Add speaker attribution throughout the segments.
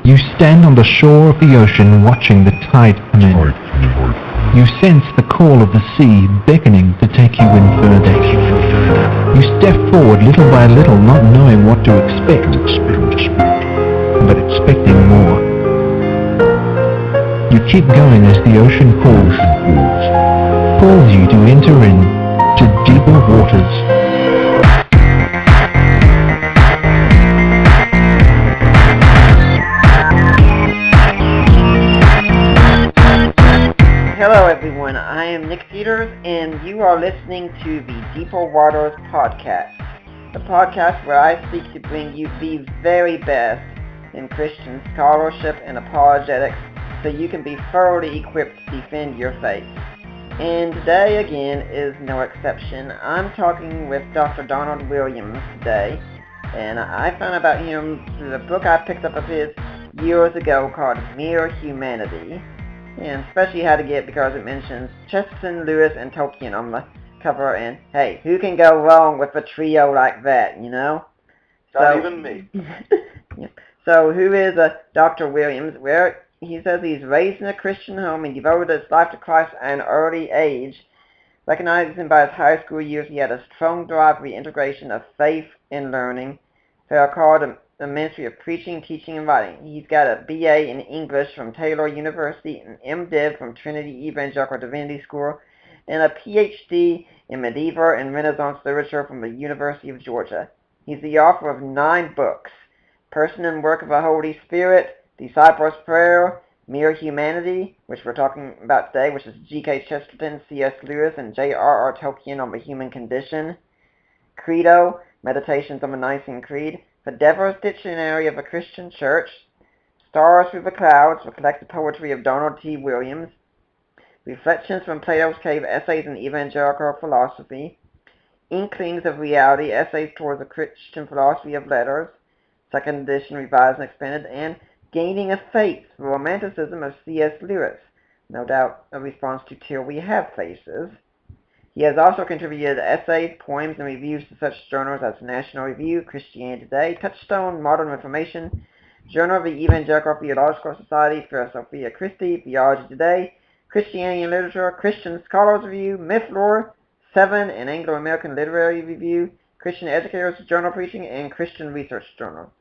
Speaker 1: You stand on the shore of the ocean watching the tide come in. You sense the call of the sea beckoning to take you in further. You step forward little by little, not knowing what to expect, but expecting more. You keep going as the ocean calls you to enter in to deeper waters.
Speaker 2: Hello everyone, I am Nick Peters and you are listening to the Deeper Waters podcast, the podcast where I seek to bring you the very best in Christian scholarship and apologetics so you can be thoroughly equipped to defend your faith. And today again is no exception. I'm talking with Dr. Donald Williams today, and I found about him through the book I picked up of his years ago called Mere Humanity. And especially how to get because it mentions Chesterton, Lewis, and Tolkien on the cover, and hey, who can go wrong with a trio like that, you know?
Speaker 3: Not even me.
Speaker 2: So who is Dr. Williams? Well, he says he's raised in a Christian home and devoted his life to Christ at an early age. Recognizing by his high school years, he had a strong drive for the integration of faith and learning. They are called the Ministry of Preaching, Teaching, and Writing. He's got a BA in English from Taylor University, an MDiv from Trinity Evangelical Divinity School, and a PhD in Medieval and Renaissance Literature from the University of Georgia. He's the author of 9 books: Person and Work of the Holy Spirit, Disciples' Prayer, Mere Humanity, which we're talking about today, which is G.K. Chesterton, C.S. Lewis, and J.R.R. Tolkien on the Human Condition, Credo, Meditations on the Nicene Creed, The Devil's Dictionary of a Christian Church, Stars Through the Clouds, the collected poetry of Donald T. Williams, Reflections from Plato's Cave, Essays in Evangelical Philosophy, Inklings of Reality, Essays towards the Christian Philosophy of Letters, second edition revised and expanded, and Gaining a Faith, the Romanticism of C.S. Lewis, no doubt a response to Till We Have Faces. He has also contributed essays, poems, and reviews to such journals as National Review, Christianity Today, Touchstone, Modern Reformation, Journal of the Evangelical Theological Society, Philosophia Christi, Theology Today, Christianity and Literature, Christian Scholars Review, Mythlore, Seven, and Anglo-American Literary Review, Christian Educators Journal Preaching, and Christian Research Journal.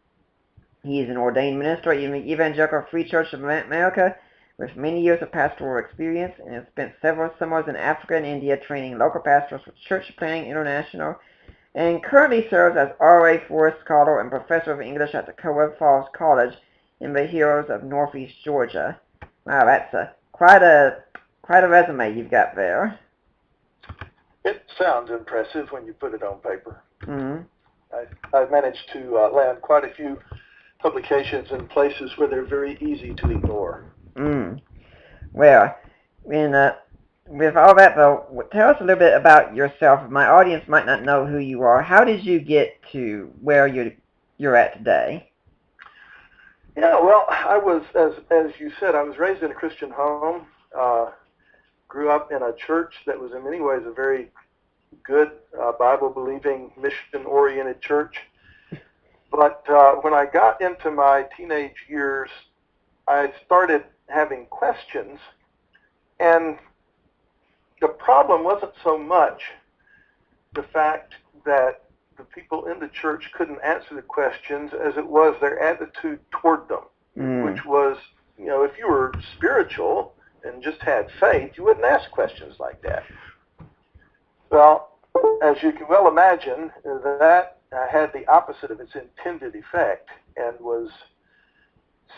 Speaker 2: He is an ordained minister in the Evangelical Free Church of America, with many years of pastoral experience, and has spent several summers in Africa and India training local pastors with Church Planning International, and currently serves as R.A. Forrest Scholar and Professor of English at the Coed Falls College in the Hills of Northeast Georgia. Wow, that's quite a resume you've got there.
Speaker 3: It sounds impressive when you put it on paper.
Speaker 2: Mm-hmm.
Speaker 3: I've managed to land quite a few publications in places where they're very easy to ignore.
Speaker 2: Well, with all that though, tell us a little bit about yourself. My audience might not know who you are. How did you get to where you're at today?
Speaker 3: Yeah, well, I was, as you said, I was raised in a Christian home. Grew up in a church that was in many ways a very good Bible-believing, mission-oriented church. But when I got into my teenage years, I started having questions, and the problem wasn't so much the fact that the people in the church couldn't answer the questions as it was their attitude toward them, which was, if you were spiritual and just had faith, you wouldn't ask questions like that. Well, as you can well imagine, that had the opposite of its intended effect and was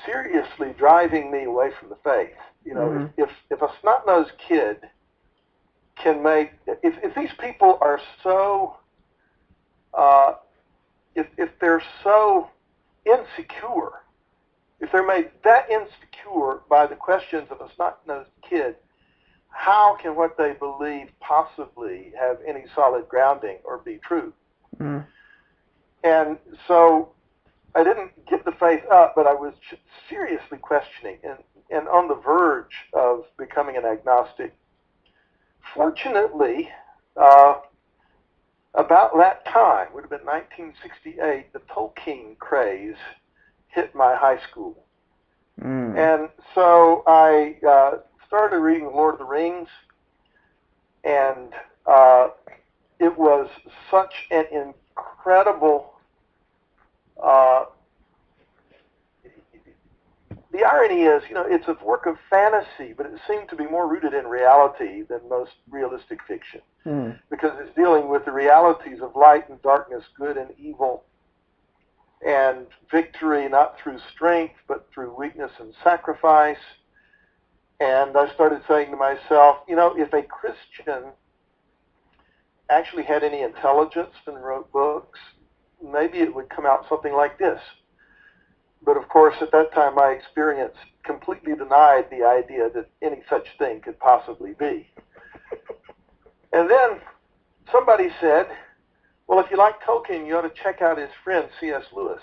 Speaker 3: seriously driving me away from the faith. If a snot-nosed kid can make, if these people are so, if they're so insecure, if they're made that insecure by the questions of a snot-nosed kid, how can what they believe possibly have any solid grounding or be true? And so I didn't give the faith up, but I was seriously questioning and on the verge of becoming an agnostic. Fortunately, about that time, would have been 1968, the Tolkien craze hit my high school. And so I started reading Lord of the Rings, and it was such an incredible. The irony is, it's a work of fantasy, but it seemed to be more rooted in reality than most realistic fiction, because it's dealing with the realities of light and darkness, good and evil, and victory not through strength, but through weakness and sacrifice. And I started saying to myself, if a Christian actually had any intelligence and wrote books, maybe it would come out something like this. But of course, at that time, my experience completely denied the idea that any such thing could possibly be. And then somebody said, well, if you like Tolkien, you ought to check out his friend C.S. Lewis.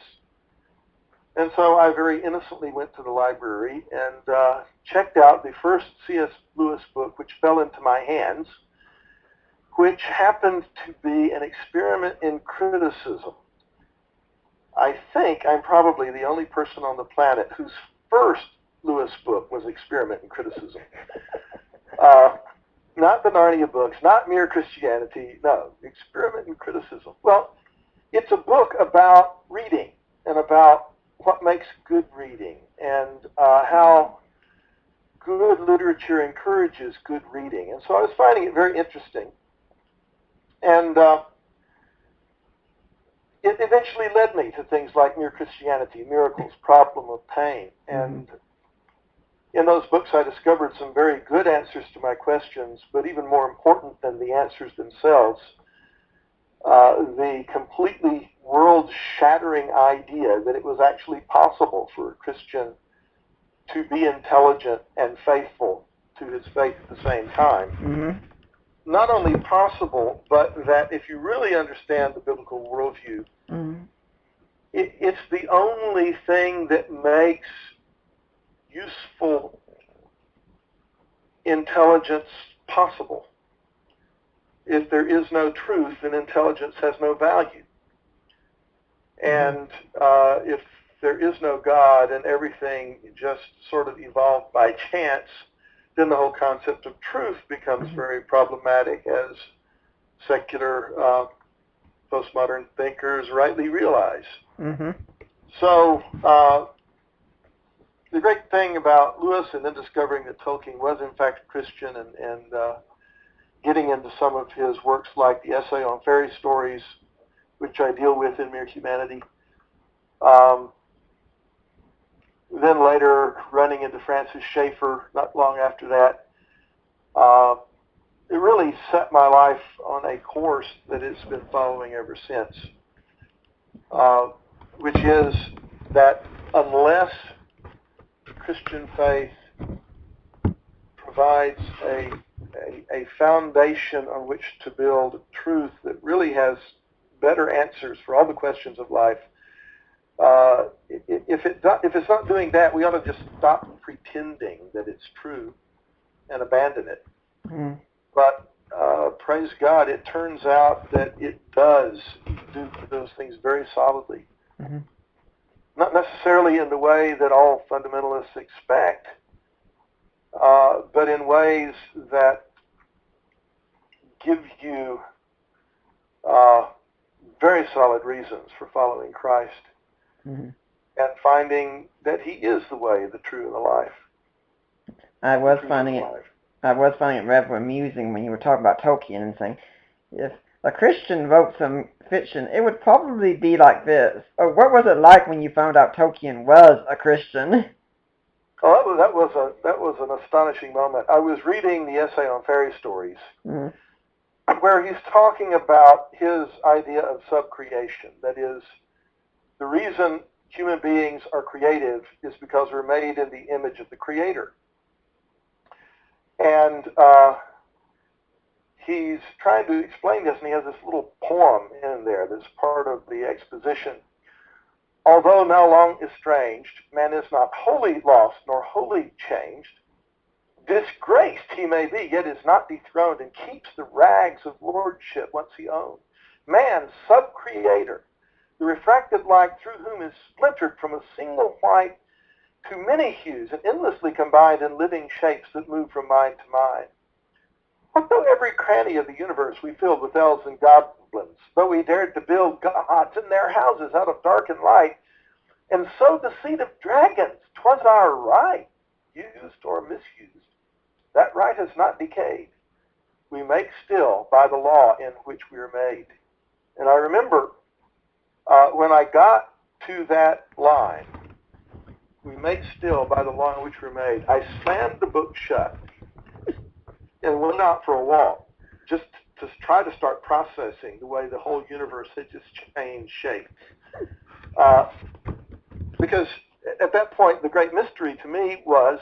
Speaker 3: And so I very innocently went to the library and checked out the first C.S. Lewis book, which fell into my hands, which happened to be an experiment in criticism. I think I'm probably the only person on the planet whose first Lewis book was Experiment in Criticism. Not the Narnia books, not Mere Christianity, no, Experiment in Criticism. Well, it's a book about reading and about what makes good reading and how good literature encourages good reading. And so I was finding it very interesting. And it eventually led me to things like Mere Christianity, Miracles, Problem of Pain. And in those books, I discovered some very good answers to my questions, but even more important than the answers themselves, the completely world-shattering idea that it was actually possible for a Christian to be intelligent and faithful to his faith at the same time. Not only possible, but that if you really understand the biblical worldview, it's the only thing that makes useful intelligence possible. If there is no truth, then intelligence has no value. And if there is no God and everything just sort of evolved by chance, then the whole concept of truth becomes very problematic, as secular postmodern thinkers rightly realize. So the great thing about Lewis and then discovering that Tolkien was in fact a Christian and getting into some of his works like the Essay on Fairy Stories, which I deal with in Mere Humanity, then later running into Francis Schaeffer not long after that, it really set my life on a course that it's been following ever since, which is that unless Christian faith provides a foundation on which to build truth that really has better answers for all the questions of life, if it's not doing that, we ought to just stop pretending that it's true and abandon it. But praise God, it turns out that it does do those things very solidly. Not necessarily in the way that all fundamentalists expect, but in ways that give you very solid reasons for following Christ and finding that he is the way, the truth, and the life.
Speaker 2: I was finding it rather amusing when you were talking about Tolkien and saying, if a Christian wrote some fiction, it would probably be like this. Or what was it like when you found out Tolkien was a Christian?
Speaker 3: Oh, that was an astonishing moment. I was reading the Essay on Fairy Stories, where he's talking about his idea of subcreation. That is, the reason human beings are creative is because we're made in the image of the Creator. And he's trying to explain this, and he has this little poem in there that's part of the exposition. Although now long estranged, man is not wholly lost nor wholly changed. Disgraced he may be, yet is not dethroned, and keeps the rags of lordship once he owned. Man, sub-creator, the refracted light through whom is splintered from a single white to many hues and endlessly combined in living shapes that move from mind to mind. What though every cranny of the universe we filled with elves and goblins, though we dared to build gods in their houses out of dark and light, and sowed the seed of dragons, 'twas our right, used or misused. That right has not decayed. We make still by the law in which we are made. And I remember when I got to that line, we make still by the law in which we're made, I slammed the book shut and went out for a walk, just to try to start processing the way the whole universe had just changed shape. Because at that point, the great mystery to me was,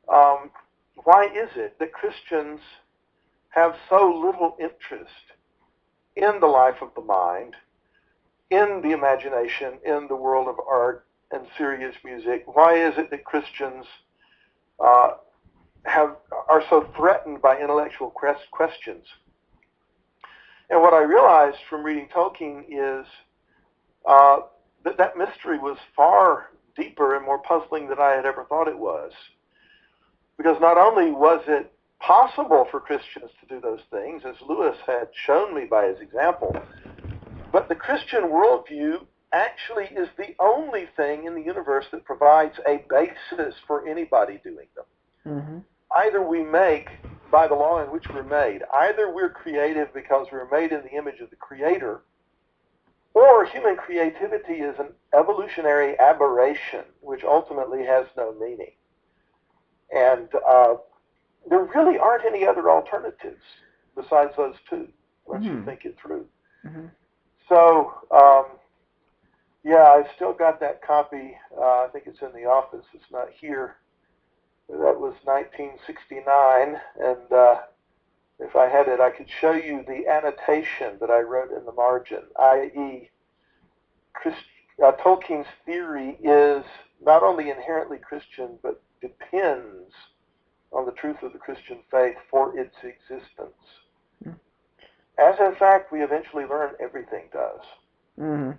Speaker 3: why is it that Christians have so little interest in the life of the mind, in the imagination, in the world of art and serious music? Why is it that Christians are so threatened by intellectual questions? And what I realized from reading Tolkien is that mystery was far deeper and more puzzling than I had ever thought it was. Because not only was it possible for Christians to do those things, as Lewis had shown me by his example, but the Christian worldview actually is the only thing in the universe that provides a basis for anybody doing them.
Speaker 2: Mm-hmm.
Speaker 3: Either we make by the law in which we're made, either we're creative because we're made in the image of the Creator, or human creativity is an evolutionary aberration which ultimately has no meaning. And there really aren't any other alternatives besides those two, once you think it through.
Speaker 2: Mm-hmm.
Speaker 3: So, yeah, I've still got that copy. I think it's in the office. It's not here. That was 1969, and if I had it, I could show you the annotation that I wrote in the margin, i.e., Tolkien's theory is not only inherently Christian, but depends on the truth of the Christian faith for its existence. Mm-hmm. As in fact, we eventually learn everything does.
Speaker 2: Mm-hmm.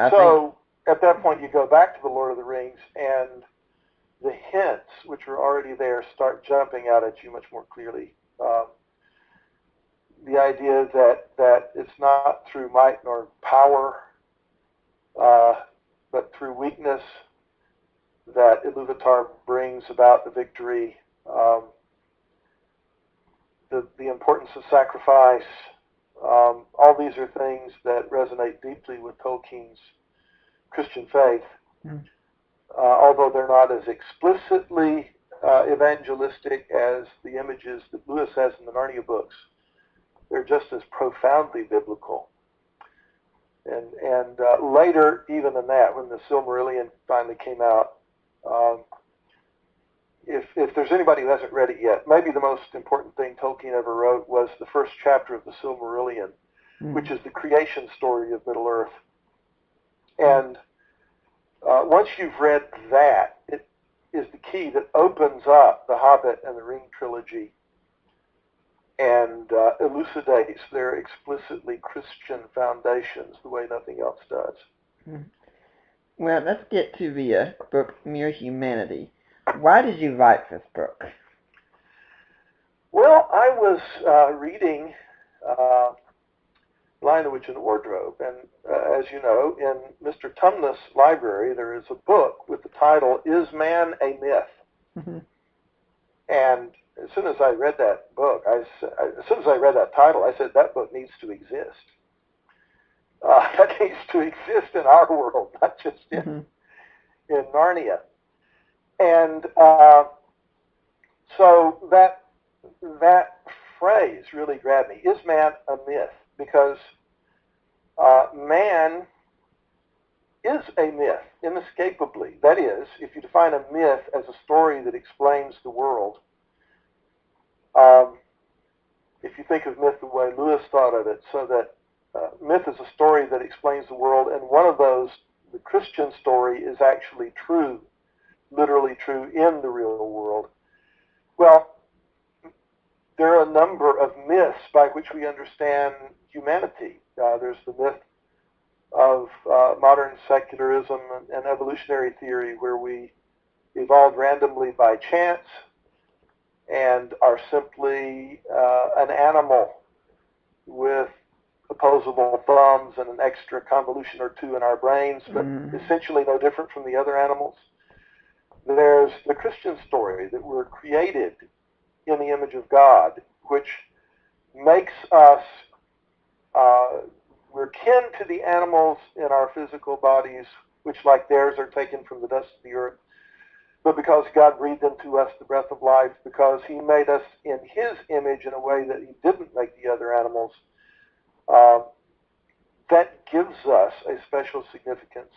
Speaker 3: So, at that point, you go back to the Lord of the Rings, and the hints, which are already there, start jumping out at you much more clearly. The idea that it's not through might nor power, but through weakness that Iluvatar brings about the victory. The importance of sacrifice. All these are things that resonate deeply with Tolkien's Christian faith. Mm. Although they're not as explicitly evangelistic as the images that Lewis has in the Narnia books, they're just as profoundly biblical. And later, even than that, when the Silmarillion finally came out, if there's anybody who hasn't read it yet, maybe the most important thing Tolkien ever wrote was the first chapter of the Silmarillion, which is the creation story of Middle-earth. And once you've read that, it is the key that opens up the Hobbit and the Ring trilogy and elucidates their explicitly Christian foundations the way nothing else does.
Speaker 2: Well, let's get to the book Mere Humanity. Why did you write this book?
Speaker 3: Well, I was reading Lion, the Witch, and the Wardrobe, and as you know, in Mr. Tumnus' library, there is a book with the title, Is Man a Myth? Mm-hmm. And as soon as I read that book, as soon as I read that title, I said, that book needs to exist. That needs to exist in our world, not just in Narnia. And so that phrase really grabbed me. Is man a myth? Because man is a myth, inescapably. That is, if you define a myth as a story that explains the world, if you think of myth the way Lewis thought of it, so that myth is a story that explains the world, and one of those, the Christian story, is actually true, literally true in the real world. Well, there are a number of myths by which we understand humanity. There's the myth of modern secularism and evolutionary theory, where we evolved randomly by chance and are simply an animal with opposable thumbs and an extra convolution or two in our brains, but essentially no different from the other animals. There's the Christian story that we're created in the image of God, which makes us, we're kin to the animals in our physical bodies, which like theirs are taken from the dust of the earth. But because God breathed into us the breath of life, because he made us in his image in a way that he didn't make the other animals, that gives us a special significance,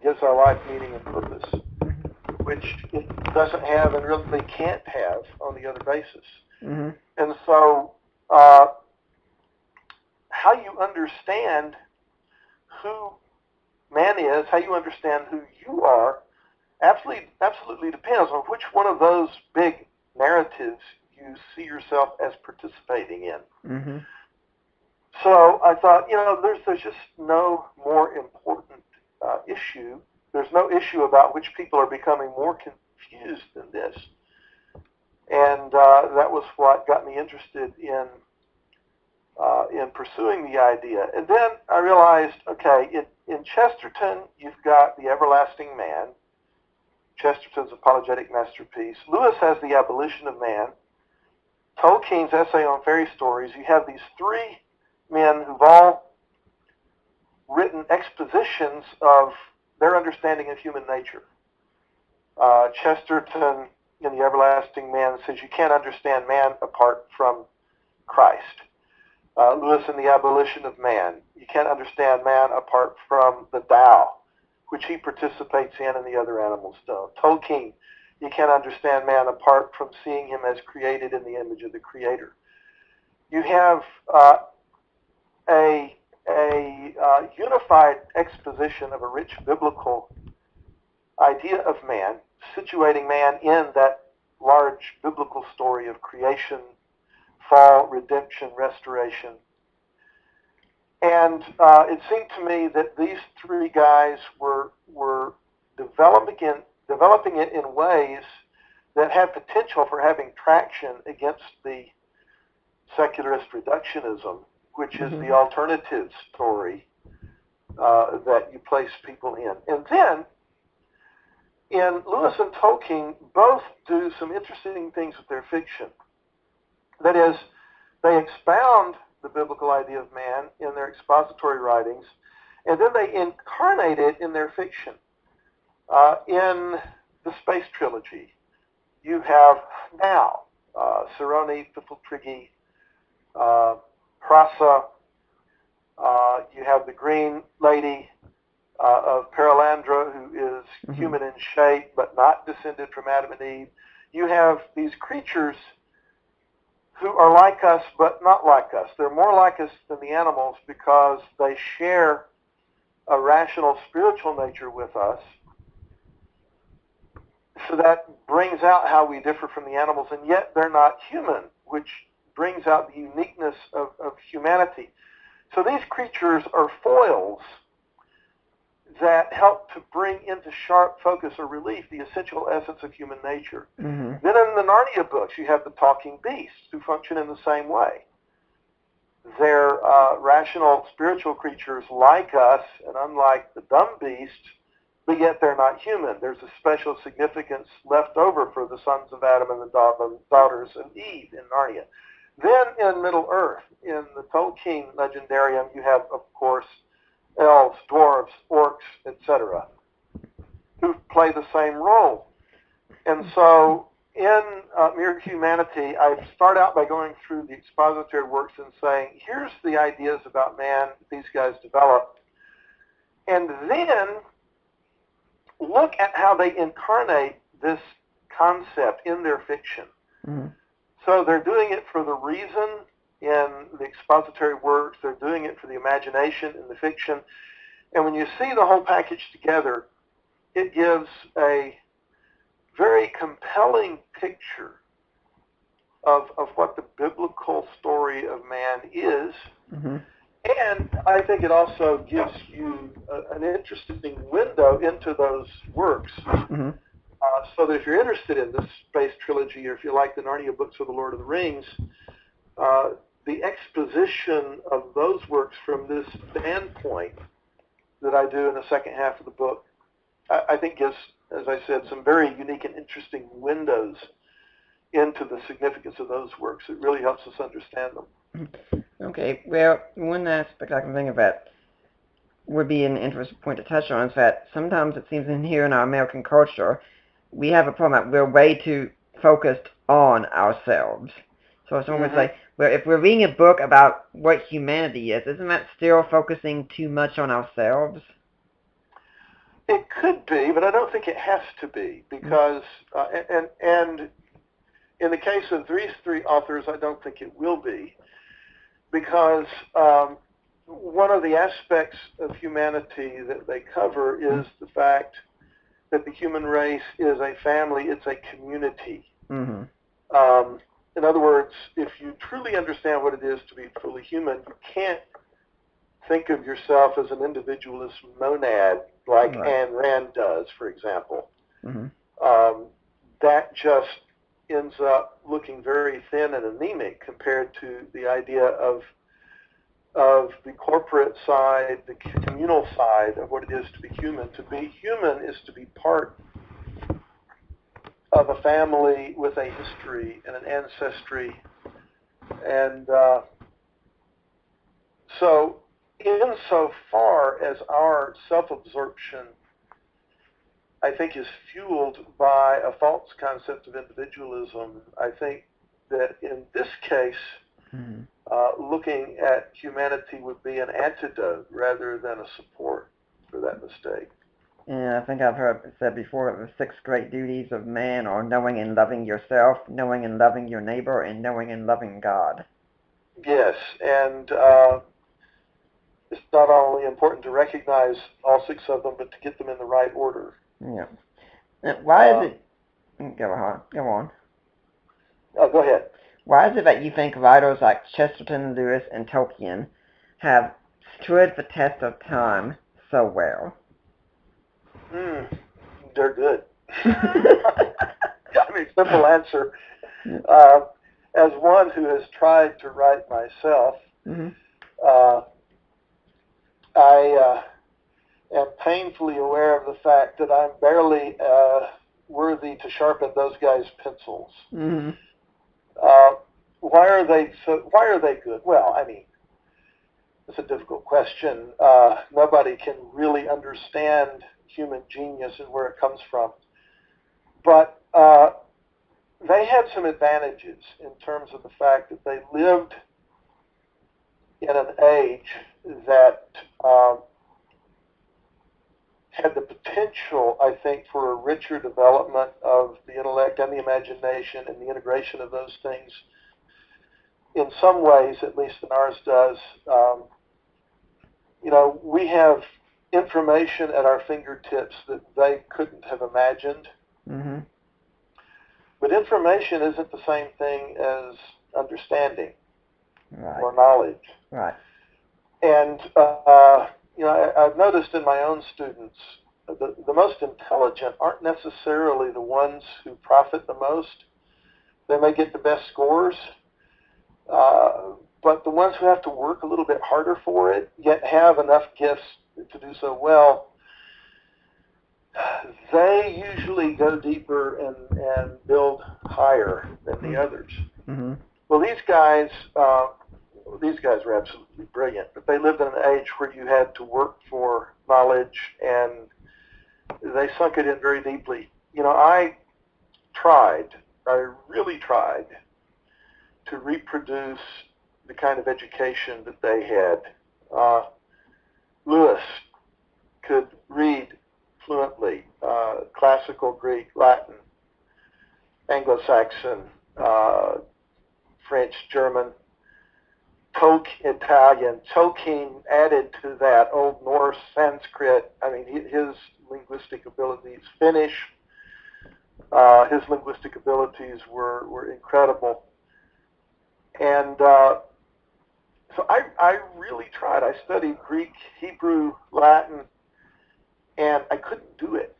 Speaker 3: gives our life meaning and purpose, which it doesn't have and really can't have on the other basis. And so how you understand who man is, how you understand who you are, absolutely depends on which one of those big narratives you see yourself as participating in. So I thought, there's just no more important issue. There's no issue about which people are becoming more confused than this. And that was what got me interested in pursuing the idea. And then I realized, okay, in Chesterton, you've got the everlasting man, Chesterton's apologetic masterpiece. Lewis has the abolition of man. Tolkien's essay on fairy stories. You have these three men who've all written expositions of their understanding of human nature. Chesterton in the everlasting man says you can't understand man apart from Christ. Lewis in the abolition of man, you can't understand man apart from the Tao, which he participates in and the other animals don't. Tolkien, you can't understand man apart from seeing him as created in the image of the Creator. You have a unified exposition of a rich biblical idea of man, situating man in that large biblical story of creation, fall, redemption, restoration. And it seemed to me that these three guys were developing it in ways that had potential for having traction against the secularist reductionism, which is the alternative story that you place people in. And then, in Lewis and Tolkien, both do some interesting things with their fiction. That is, they expound the biblical idea of man in their expository writings, and then they incarnate it in their fiction. In the Space Trilogy, you have now Saroni Pifiltriggi, Hrassa, you have the Green Lady of Perelandra, who is human in shape but not descended from Adam and Eve. You have these creatures who are like us but not like us. They're more like us than the animals because they share a rational spiritual nature with us. So that brings out how we differ from the animals, and yet they're not human, which brings out the uniqueness of humanity. So these creatures are foils that help to bring into sharp focus or relief the essential essence of human nature. Then in the Narnia books, you have the talking beasts who function in the same way. They're rational spiritual creatures like us and unlike the dumb beasts, but yet they're not human. There's a special significance left over for the sons of Adam and the daughters of Eve in Narnia. Then in Middle-earth, in the Tolkien legendarium, you have, of course, elves, dwarves, orcs, etc., who play the same role. And so in Mere Humanity, I start out by going through the expository works and saying, here's the ideas about man that these guys developed. And then look at how they incarnate this concept in their fiction. So they're doing it for the reason in the expository works. They're doing it for the imagination in the fiction. And when you see the whole package together, it gives a very compelling picture of what the biblical story of man is. And I think it also gives you an interesting window into those works.
Speaker 2: Mm-hmm.
Speaker 3: So that if you're interested in this space trilogy, or if you like the Narnia books or the Lord of the Rings, the exposition of those works from this standpoint that I do in the second half of the book, I think gives, as I said, some very unique and interesting windows into the significance of those works. It really helps us understand them.
Speaker 2: Okay, well, one aspect I can think of that would be an interesting point to touch on is that sometimes it seems in here in our American culture, we have a problem that we're way too focused on ourselves. So someone would say, well, if we're reading a book about what humanity is, isn't that still focusing too much on ourselves?
Speaker 3: It could be, but I don't think it has to be, because, and in the case of these three authors, I don't think it will be, because one of the aspects of humanity that they cover is the fact that the human race is a family, it's a community.
Speaker 2: Mm-hmm.
Speaker 3: In other words, if you truly understand what it is to be fully human, you can't think of yourself as an individualist monad like
Speaker 2: Right.
Speaker 3: Ayn Rand does, for example.
Speaker 2: Mm-hmm.
Speaker 3: That just ends up looking very thin and anemic compared to the idea of the corporate side, the communal side of what it is to be human. To be human is to be part of a family with a history and an ancestry. And so insofar as our self-absorption, I think, is fueled by a false concept of individualism, I think that in this case, looking at humanity would be an antidote rather than a support for that mistake.
Speaker 2: And I think I've heard it said before, the 6 great duties of man are knowing and loving yourself, knowing and loving your neighbor, and knowing and loving God.
Speaker 3: Yes, and it's not only important to recognize all 6 of them, but to get them in the right order.
Speaker 2: Yeah. And why is it... Go on.
Speaker 3: Oh, go ahead.
Speaker 2: Why is it that you think writers like Chesterton, Lewis, and Tolkien have stood the test of time so well?
Speaker 3: They're good. I mean, simple answer. As one who has tried to write myself, I am painfully aware of the fact that I'm barely worthy to sharpen those guys' pencils. Why are they good? Well, I mean, it's a difficult question. Nobody can really understand human genius and where it comes from. But they had some advantages in terms of the fact that they lived in an age that had the potential, I think, for a richer development of the intellect and the imagination and the integration of those things in some ways, at least than ours does. We have information at our fingertips that they couldn't have imagined. But information isn't the same thing as understanding or knowledge.
Speaker 2: Right.
Speaker 3: And, I've noticed in my own students, the most intelligent aren't necessarily the ones who profit the most. They may get the best scores, but the ones who have to work a little bit harder for it, yet have enough gifts to do so well, they usually go deeper and build higher than the others. Well, these guys were absolutely brilliant, but they lived in an age where you had to work for knowledge, and they sunk it in very deeply. I really tried to reproduce the kind of education that they had. Lewis could read fluently, classical Greek, Latin, Anglo-Saxon, French, German, Italian. Tolkien added to that Old Norse, Sanskrit. I mean, his linguistic abilities, Finnish, his linguistic abilities were incredible. And So I really tried. I studied Greek, Hebrew, Latin, and I couldn't do it.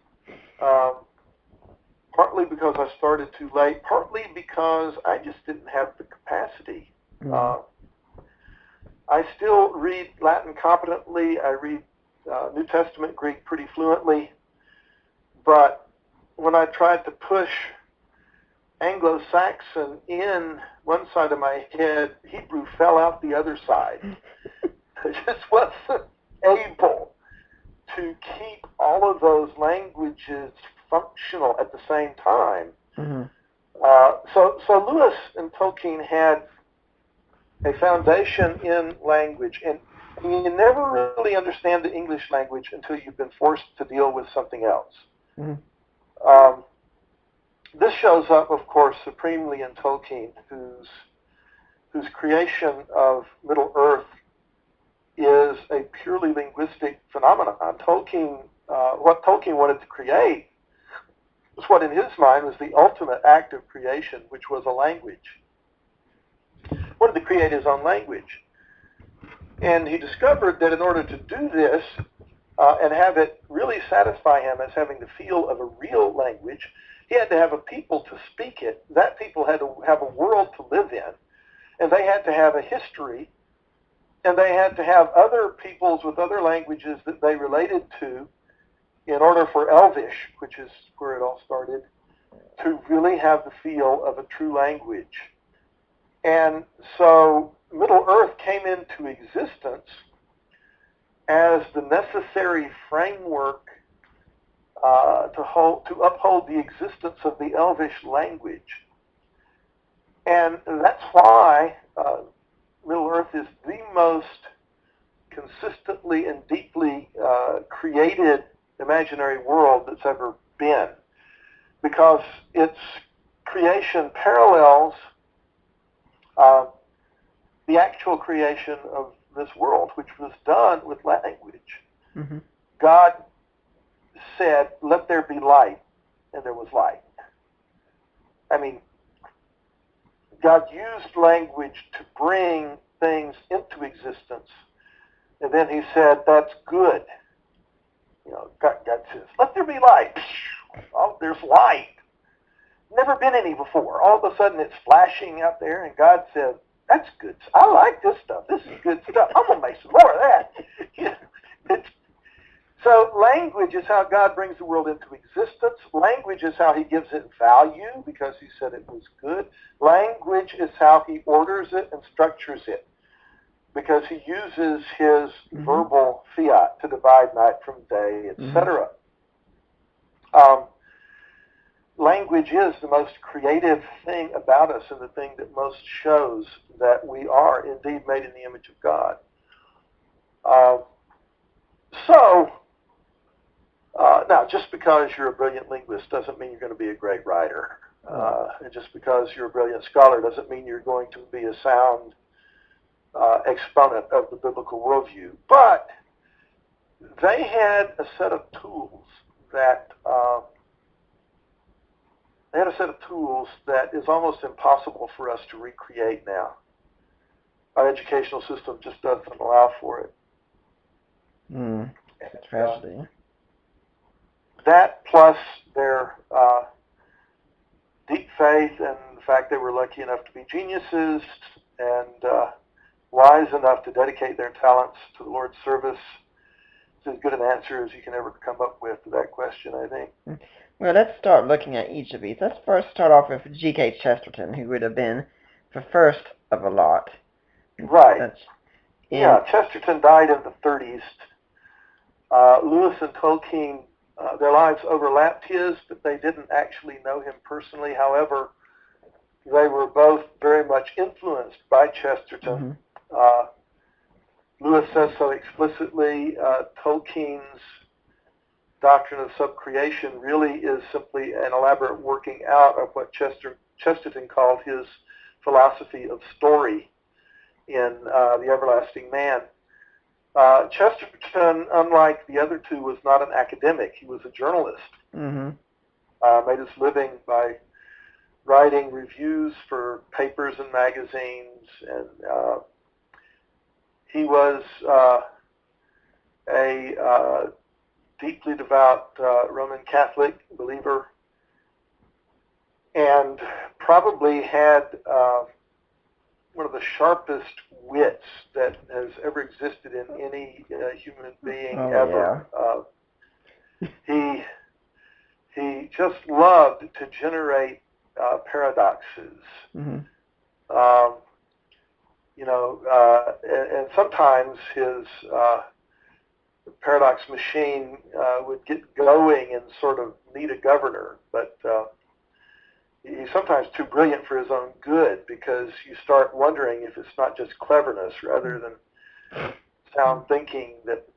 Speaker 3: Partly because I started too late, partly because I just didn't have the capacity. I still read Latin competently. I read New Testament Greek pretty fluently. But when I tried to push Anglo-Saxon in one side of my head, Hebrew fell out the other side. I just wasn't able to keep all of those languages functional at the same time. So Lewis and Tolkien had a foundation in language, and you never really understand the English language until you've been forced to deal with something else. This shows up, of course, supremely in Tolkien, whose creation of Middle-earth is a purely linguistic phenomenon. What Tolkien wanted to create was what in his mind was the ultimate act of creation, which was a language. He wanted to create his own language. And he discovered that in order to do this and have it really satisfy him as having the feel of a real language, he had to have a people to speak it. That people had to have a world to live in, and they had to have a history, and they had to have other peoples with other languages that they related to in order for Elvish, which is where it all started, to really have the feel of a true language. And so Middle-earth came into existence as the necessary framework to uphold the existence of the Elvish language. And that's why Middle-earth is the most consistently and deeply created imaginary world that's ever been, because its creation parallels the actual creation of this world, which was done with language. God said, "Let there be light," and there was light. I mean, God used language to bring things into existence, and then he said, "That's good." God says, "Let there be light." Oh, there's light. Never been any before. All of a sudden it's flashing out there, and God said, "That's good. I like this stuff. This is good stuff. I'm going to make some more of that." So language is how God brings the world into existence. Language is how he gives it value, because he said it was good. Language is how he orders it and structures it, because he uses his verbal fiat to divide night from day, etc. Language is the most creative thing about us, and the thing that most shows that we are indeed made in the image of God. Now, just because you're a brilliant linguist doesn't mean you're going to be a great writer. And just because you're a brilliant scholar doesn't mean you're going to be a sound exponent of the biblical worldview. But they had a set of tools that is almost impossible for us to recreate now. Our educational system just doesn't allow for it.
Speaker 2: It's a tragedy.
Speaker 3: That plus their deep faith and the fact they were lucky enough to be geniuses and wise enough to dedicate their talents to the Lord's service is as good an answer as you can ever come up with to that question, I think.
Speaker 2: Well, let's start looking at each of these. Let's first start off with G.K. Chesterton, who would have been the first of a lot.
Speaker 3: Right. Chesterton died in the 30s. Lewis and Tolkien, their lives overlapped his, but they didn't actually know him personally. However, they were both very much influenced by Chesterton. Lewis says so explicitly. Tolkien's doctrine of subcreation really is simply an elaborate working out of what Chesterton called his philosophy of story in The Everlasting Man. Chesterton, unlike the other two, was not an academic. He was a journalist. Made his living by writing reviews for papers and magazines, and He was a deeply devout Roman Catholic believer, and probably had one of the sharpest wits that has ever existed in any human being ever. He just loved to generate paradoxes. Mm-hmm. And sometimes his paradox machine would get going and sort of need a governor, but he's sometimes too brilliant for his own good, because you start wondering if it's not just cleverness rather than sound thinking that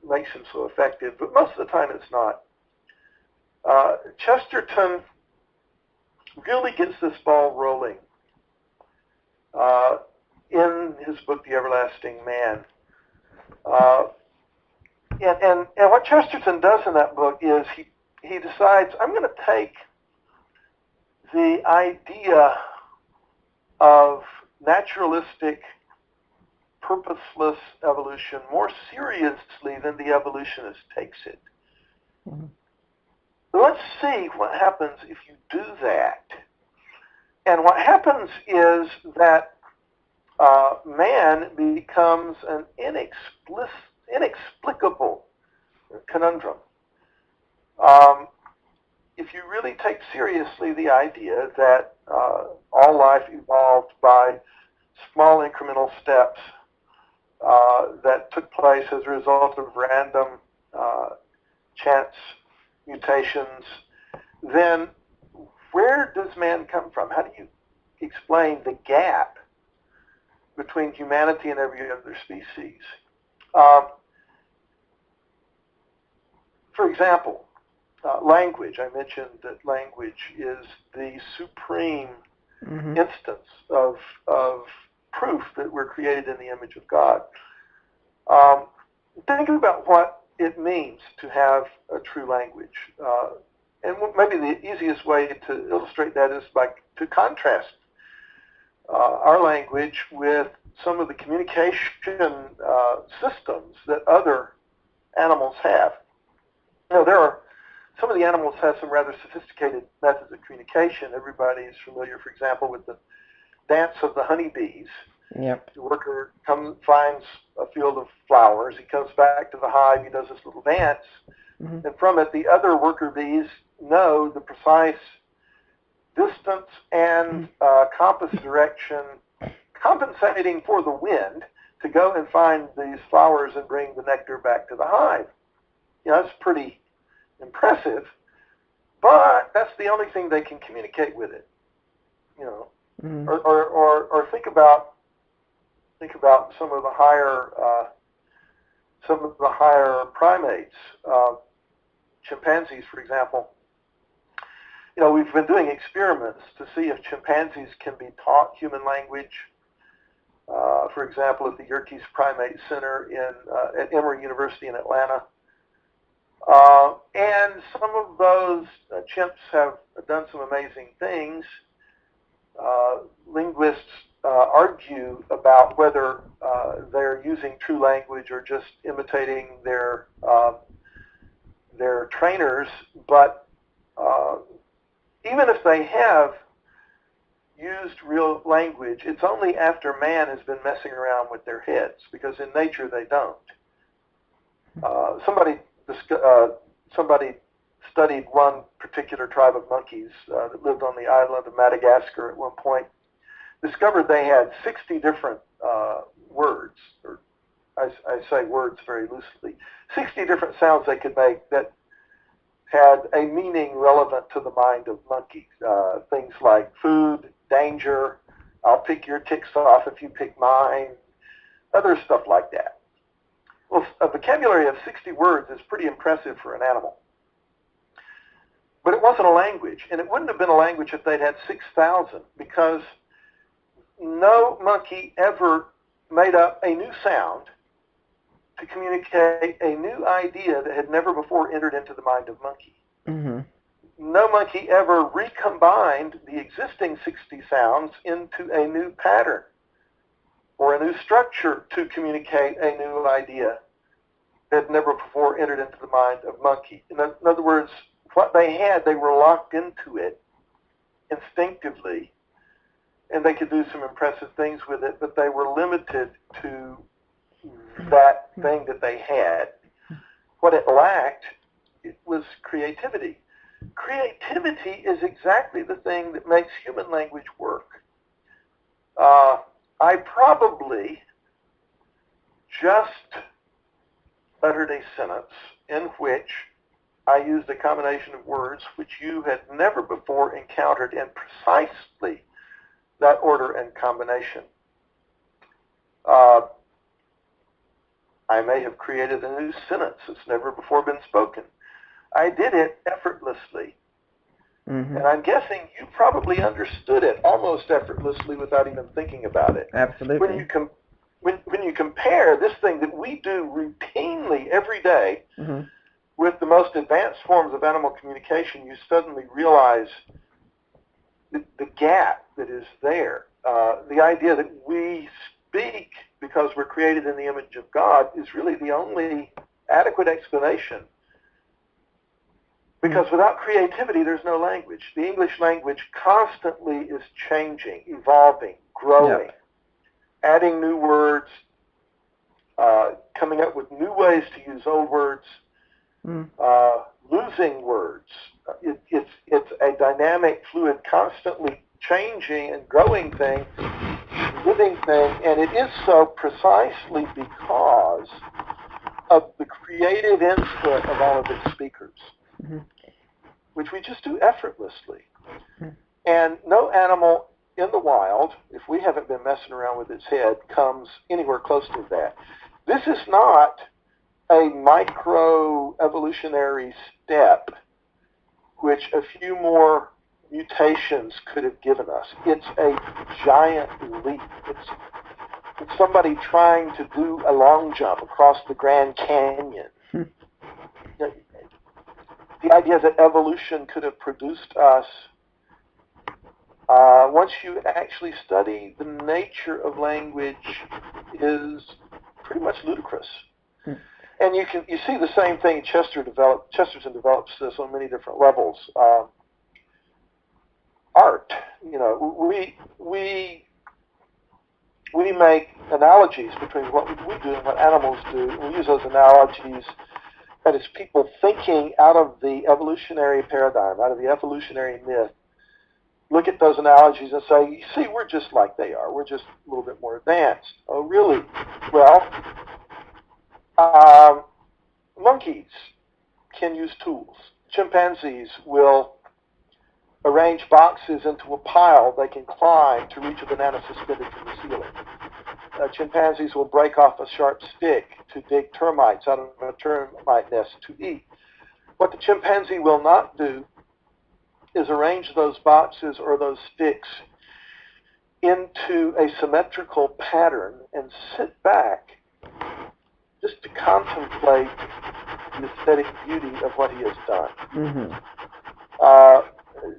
Speaker 3: makes him so effective. But most of the time it's not. Chesterton really gets this ball rolling in his book, The Everlasting Man. And what Chesterton does in that book is he decides, I'm going to take the idea of naturalistic, purposeless evolution more seriously than the evolutionist takes it. Mm-hmm. Let's see what happens if you do that. And what happens is that man becomes an inexplicable conundrum. If you really take seriously the idea that all life evolved by small incremental steps that took place as a result of random chance mutations, then where does man come from? How do you explain the gap between humanity and every other species? For example, language. I mentioned that language is the supreme mm-hmm. instance of proof that we're created in the image of God. Think about what it means to have a true language. And maybe the easiest way to illustrate that is to contrast our language with some of the communication systems that other animals have. Some of the animals have some rather sophisticated methods of communication. Everybody is familiar, for example, with the dance of the honeybees. Yep. The worker finds a field of flowers. He comes back to the hive. He does this little dance. Mm-hmm. And from it, the other worker bees know the precise distance and compass direction, compensating for the wind, to go and find these flowers and bring the nectar back to the hive. That's pretty impressive, but that's the only thing they can communicate with it. Mm-hmm. Or think about some of the higher primates, chimpanzees, for example. We've been doing experiments to see if chimpanzees can be taught human language. For example, at the Yerkes Primate Center at Emory University in Atlanta. And some of those chimps have done some amazing things. Linguists argue about whether they're using true language or just imitating their trainers, but even if they have used real language, it's only after man has been messing around with their heads, because in nature they don't. Somebody studied one particular tribe of monkeys that lived on the island of Madagascar at one point, discovered they had 60 different words, or I say words very loosely, 60 different sounds they could make that had a meaning relevant to the mind of monkeys. Things like food, danger, I'll pick your ticks off if you pick mine, other stuff like that. Well, a vocabulary of 60 words is pretty impressive for an animal. But it wasn't a language, and it wouldn't have been a language if they'd had 6,000, because no monkey ever made up a new sound to communicate a new idea that had never before entered into the mind of monkey. Mm-hmm. No monkey ever recombined the existing 60 sounds into a new pattern. or a new structure to communicate a new idea that never before entered into the mind of monkey. In other words, what they had, they were locked into it instinctively, and they could do some impressive things with it, but they were limited to that thing that they had. What it lacked, it was creativity. Creativity is exactly the thing that makes human language work. I probably just uttered a sentence in which I used a combination of words which you had never before encountered in precisely that order and combination. I may have created a new sentence that's never before been spoken. I did it effortlessly. Mm-hmm. And I'm guessing you probably understood it almost effortlessly without even thinking about it.
Speaker 2: Absolutely.
Speaker 3: When you compare this thing that we do routinely every day mm-hmm. with the most advanced forms of animal communication, you suddenly realize the gap that is there. The idea that we speak because we're created in the image of God is really the only adequate explanation. Because without creativity, there's no language. The English language constantly is changing, evolving, growing, adding new words, coming up with new ways to use old words, losing words. It's a dynamic, fluid, constantly changing and growing thing, living thing, and it is so precisely because of the creative input of all of its speakers. Mm-hmm. Which we just do effortlessly. Mm-hmm. And no animal in the wild, if we haven't been messing around with its head, comes anywhere close to that. This is not a micro-evolutionary step which a few more mutations could have given us. It's a giant leap. It's somebody trying to do a long jump across the Grand Canyon. The idea that evolution could have produced us, once you actually study the nature of language, is pretty much ludicrous. And you see the same thing Chesterton develops this on many different levels. Art, we make analogies between what we do and what animals do. We use those analogies. That is, people thinking out of the evolutionary paradigm, out of the evolutionary myth, look at those analogies and say, you see, we're just like they are. We're just a little bit more advanced. Oh, really? Well, monkeys can use tools. Chimpanzees will arrange boxes into a pile they can climb to reach a banana suspended from the ceiling. Chimpanzees will break off a sharp stick to dig termites out of a termite nest to eat. What the chimpanzee will not do is arrange those boxes or those sticks into a symmetrical pattern and sit back just to contemplate the aesthetic beauty of what he has done. Mm-hmm.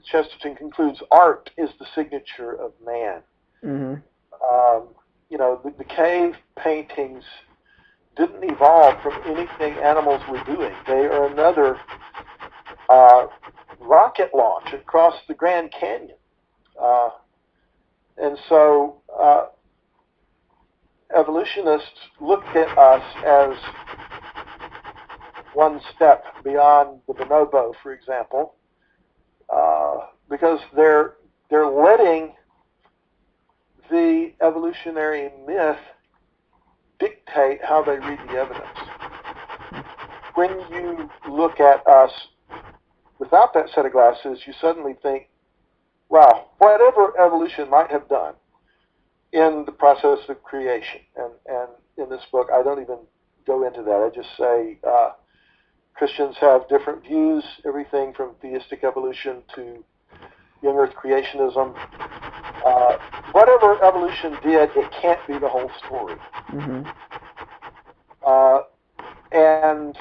Speaker 3: Chesterton concludes, art is the signature of man. Mm-hmm. The cave paintings didn't evolve from anything animals were doing. They are another rocket launch across the Grand Canyon. And so evolutionists look at us as one step beyond the bonobo, for example, because they're letting the evolutionary myth dictate how they read the evidence. When you look at us without that set of glasses, you suddenly think, wow, whatever evolution might have done in the process of creation, and in this book I don't even go into that. I just say Christians have different views, everything from theistic evolution to young earth creationism. Whatever evolution did, it can't be the whole story. Mm-hmm. And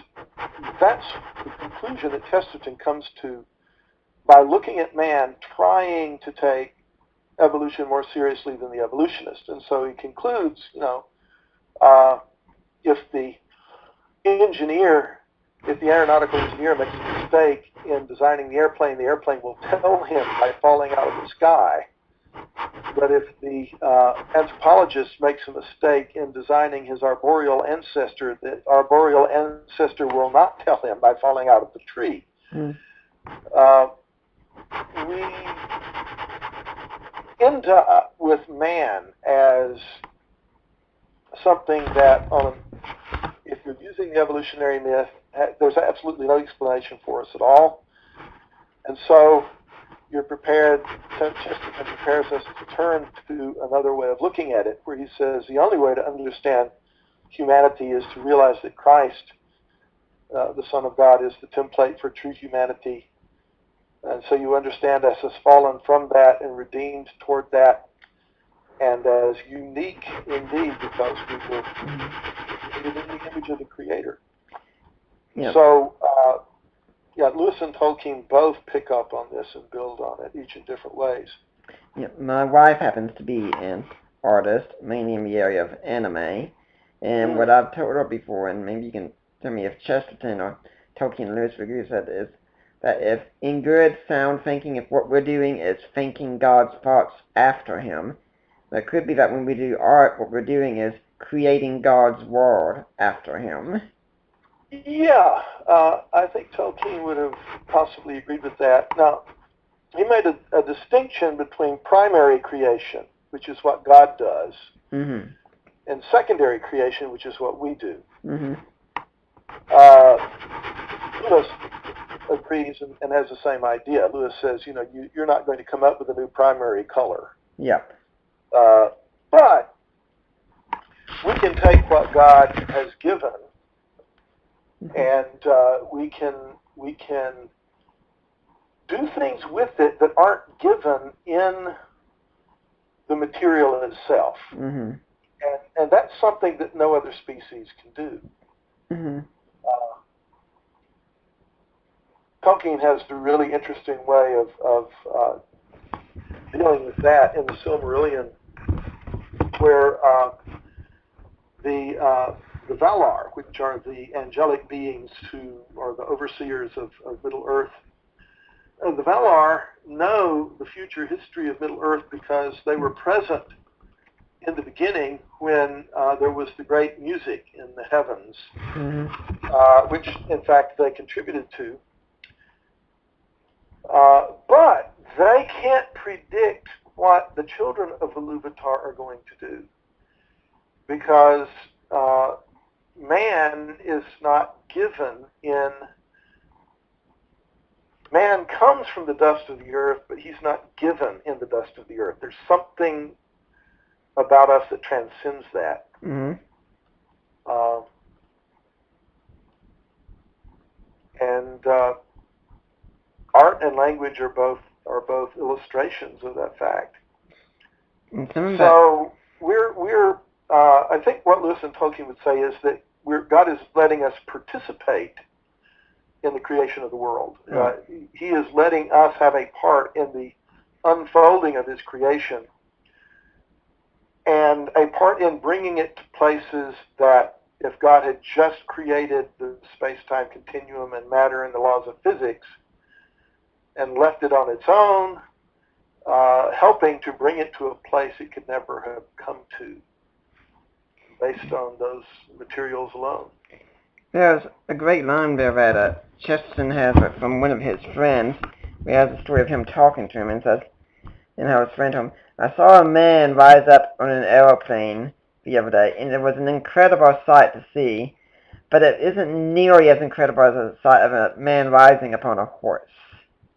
Speaker 3: that's the conclusion that Chesterton comes to by looking at man trying to take evolution more seriously than the evolutionist. And so he concludes, if the aeronautical engineer makes a mistake in designing the airplane will tell him by falling out of the sky. But if the anthropologist makes a mistake in designing his arboreal ancestor, the arboreal ancestor will not tell him by falling out of the tree.
Speaker 2: Mm.
Speaker 3: We end up with man as something that, if you're using the evolutionary myth, there's absolutely no explanation for us at all. And so Chesterton prepares us to turn to another way of looking at it, where he says the only way to understand humanity is to realize that Christ, the Son of God, is the template for true humanity. And so you understand us as fallen from that and redeemed toward that, and as unique indeed because we were created in the image of the Creator.
Speaker 2: Yep.
Speaker 3: So, Lewis and Tolkien both pick up on this and build on it, each in different ways.
Speaker 2: Yeah, my wife happens to be an artist, mainly in the area of anime, and what I've told her before, and maybe you can tell me if Chesterton or Tolkien and Lewis agrees with that, is that if in good sound thinking, if what we're doing is thinking God's thoughts after him, that could be that when we do art, what we're doing is creating God's world after him.
Speaker 3: Yeah, I think Tolkien would have possibly agreed with that. Now, he made a distinction between primary creation, which is what God does,
Speaker 2: Mm-hmm.
Speaker 3: and secondary creation, which is what we do.
Speaker 2: Mm-hmm.
Speaker 3: Lewis agrees and has the same idea. Lewis says, you're not going to come up with a new primary color.
Speaker 2: Yep.
Speaker 3: But we can take what God has given, and we can do things with it that aren't given in the material itself.
Speaker 2: Mm-hmm.
Speaker 3: And that's something that no other species can do.
Speaker 2: Mm-hmm.
Speaker 3: Tolkien has a really interesting way of dealing with that in the Silmarillion, where the Valar, which are the angelic beings who are the overseers of Middle-earth, the Valar know the future history of Middle-earth because they were present in the beginning when there was the great music in the heavens, which, in fact, they contributed to. But they can't predict what the children of Iluvatar are going to do, because man is not given in... Man comes from the dust of the earth, but he's not given in the dust of the earth. There's something about us that transcends that.
Speaker 2: Mm-hmm.
Speaker 3: And art and language are both illustrations of that fact. So we're I think what Lewis and Tolkien would say is that God is letting us participate in the creation of the world. He is letting us have a part in the unfolding of his creation, and a part in bringing it to places that if God had just created the space-time continuum and matter and the laws of physics and left it on its own, helping to bring it to a place it could never have come to based on those materials alone.
Speaker 2: There's a great line there that Chesterton has from one of his friends. He has a story of him talking to him and says, and how his friend told him, I saw a man rise up on an aeroplane the other day, and it was an incredible sight to see, but it isn't nearly as incredible as the sight of a man rising upon a horse.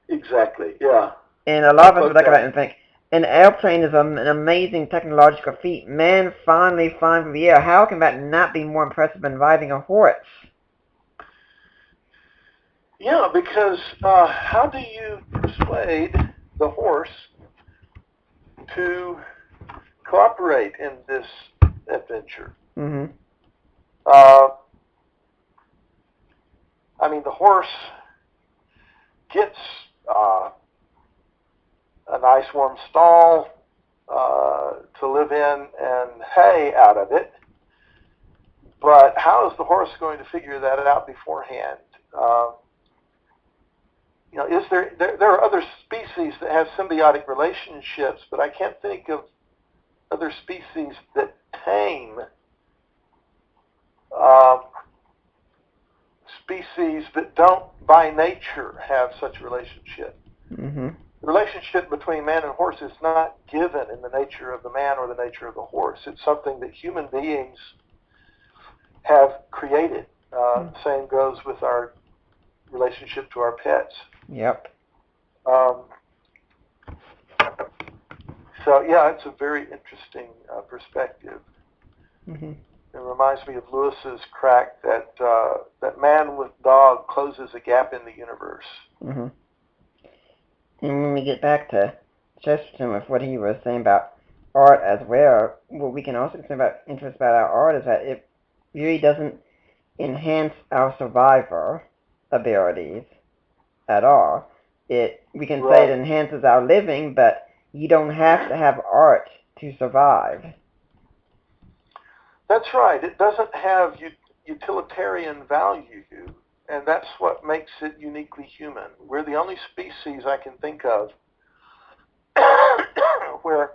Speaker 3: Exactly, yeah.
Speaker 2: And a lot of us would look at it and think, an airplane is an amazing technological feat. Man finally flying through the air. How can that not be more impressive than riding a horse?
Speaker 3: Yeah, because how do you persuade the horse to cooperate in this adventure?
Speaker 2: Mm-hmm.
Speaker 3: I mean, the horse gets a nice warm stall, to live in and hay out of it. But how is the horse going to figure that out beforehand? Is there are other species that have symbiotic relationships, but I can't think of other species that tame species that don't by nature have such a relationship.
Speaker 2: Mm-hmm.
Speaker 3: The relationship between man and horse is not given in the nature of the man or the nature of the horse. It's something that human beings have created. Same goes with our relationship to our pets.
Speaker 2: Yep.
Speaker 3: So yeah, it's a very interesting perspective.
Speaker 2: Mm-hmm.
Speaker 3: It reminds me of Lewis's crack that that man with dog closes a gap in the universe.
Speaker 2: Mm-hmm. And when we get back to Chesterton with what he was saying about art as well, what we can also say about interest about our art is that it really doesn't enhance our survivor abilities at all. We can say it enhances our living, but you don't have to have art to survive.
Speaker 3: That's right. It doesn't have utilitarian value, and that's what makes it uniquely human. We're the only species I can think of where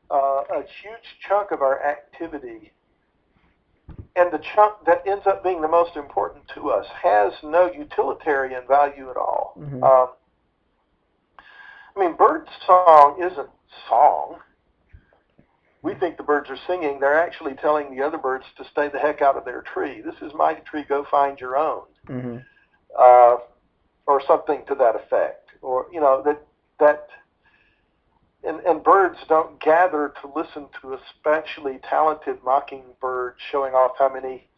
Speaker 3: a huge chunk of our activity, and the chunk that ends up being the most important to us, has no utilitarian value at all.
Speaker 2: Mm-hmm.
Speaker 3: I mean, bird song isn't song. We think the birds are singing. They're actually telling the other birds to stay the heck out of their tree. This is my tree, go find your own.
Speaker 2: Mm-hmm.
Speaker 3: Or something to that effect. Or, and birds don't gather to listen to a specially talented mockingbird showing off how many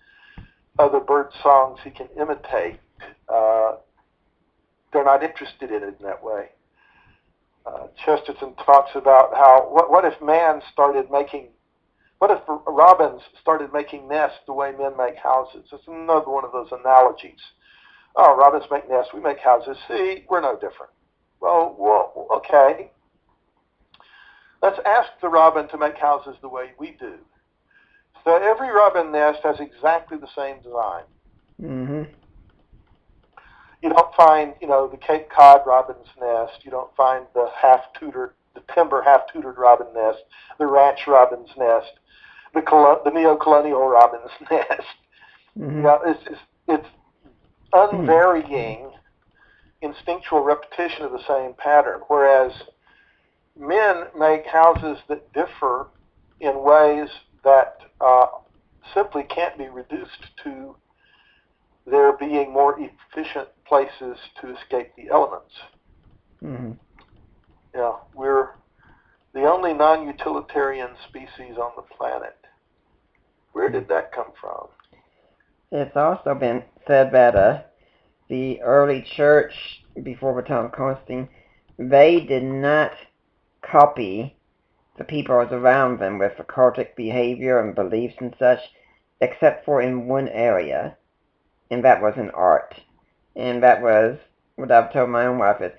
Speaker 3: other bird songs he can imitate. They're not interested in it in that way. Chesterton talks about how, what if robins started making nests the way men make houses? It's another one of those analogies. Oh, robins make nests, we make houses. See, we're no different. Well, okay. Let's ask the robin to make houses the way we do. So every robin nest has exactly the same design.
Speaker 2: Mm-hmm.
Speaker 3: You don't find, the Cape Cod robin's nest. You don't find the timber half-tutored robin nest, the ranch robin's nest, the neo-colonial robin's nest.
Speaker 2: Mm-hmm.
Speaker 3: It's unvarying instinctual repetition of the same pattern, whereas men make houses that differ in ways that simply can't be reduced to there being more efficient places to escape the elements.
Speaker 2: Mm-hmm.
Speaker 3: Yeah, we're the only non-utilitarian species on the planet. Where did that come from?
Speaker 2: It's also been said that the early church, before Thomas Constantine, they did not copy the peoples around them with occultic behavior and beliefs and such, except for in one area, and that was in art. And that was what I've told my own wife is,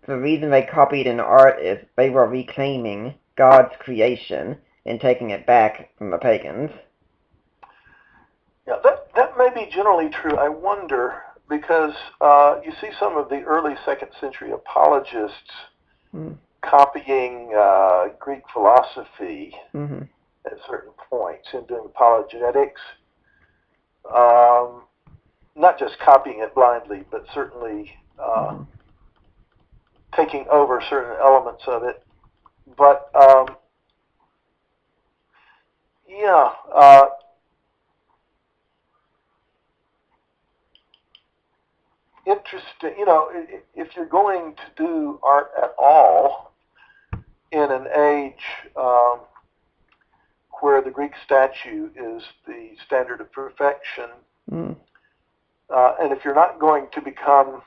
Speaker 2: the reason they copied in art is they were reclaiming God's creation and taking it back from the pagans.
Speaker 3: Yeah, that may be generally true. I wonder, because you see some of the early 2nd century apologists copying Greek philosophy at certain points in doing apologetics. Not just copying it blindly, but certainly taking over certain elements of it. But interesting. If you're going to do art at all in an age where the Greek statue is the standard of perfection, and if you're not going to become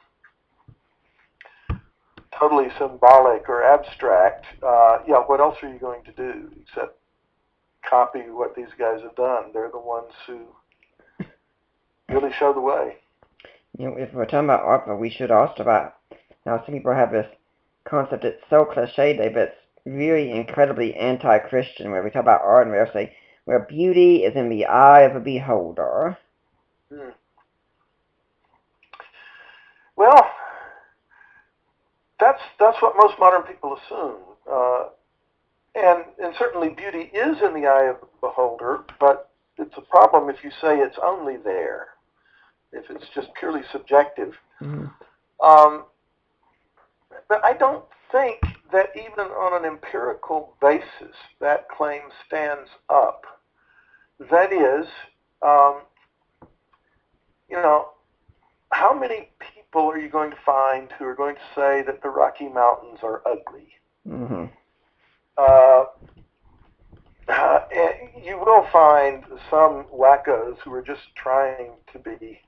Speaker 3: totally symbolic or abstract, what else are you going to do except copy what these guys have done? They're the ones who really show the way.
Speaker 2: If we're talking about art, but we should also about now some people have this concept. It's so cliched, but it's really incredibly anti-Christian, where we talk about art and we say, where beauty is in the eye of a beholder.
Speaker 3: Well, that's what most modern people assume. And certainly beauty is in the eye of the beholder, but it's a problem if you say it's only there, if it's just purely subjective.
Speaker 2: Mm-hmm.
Speaker 3: But I don't think that even on an empirical basis that claim stands up. That is, how many people are you going to find who are going to say that the Rocky Mountains are ugly?
Speaker 2: Mm-hmm.
Speaker 3: You will find some wackos who are just trying to be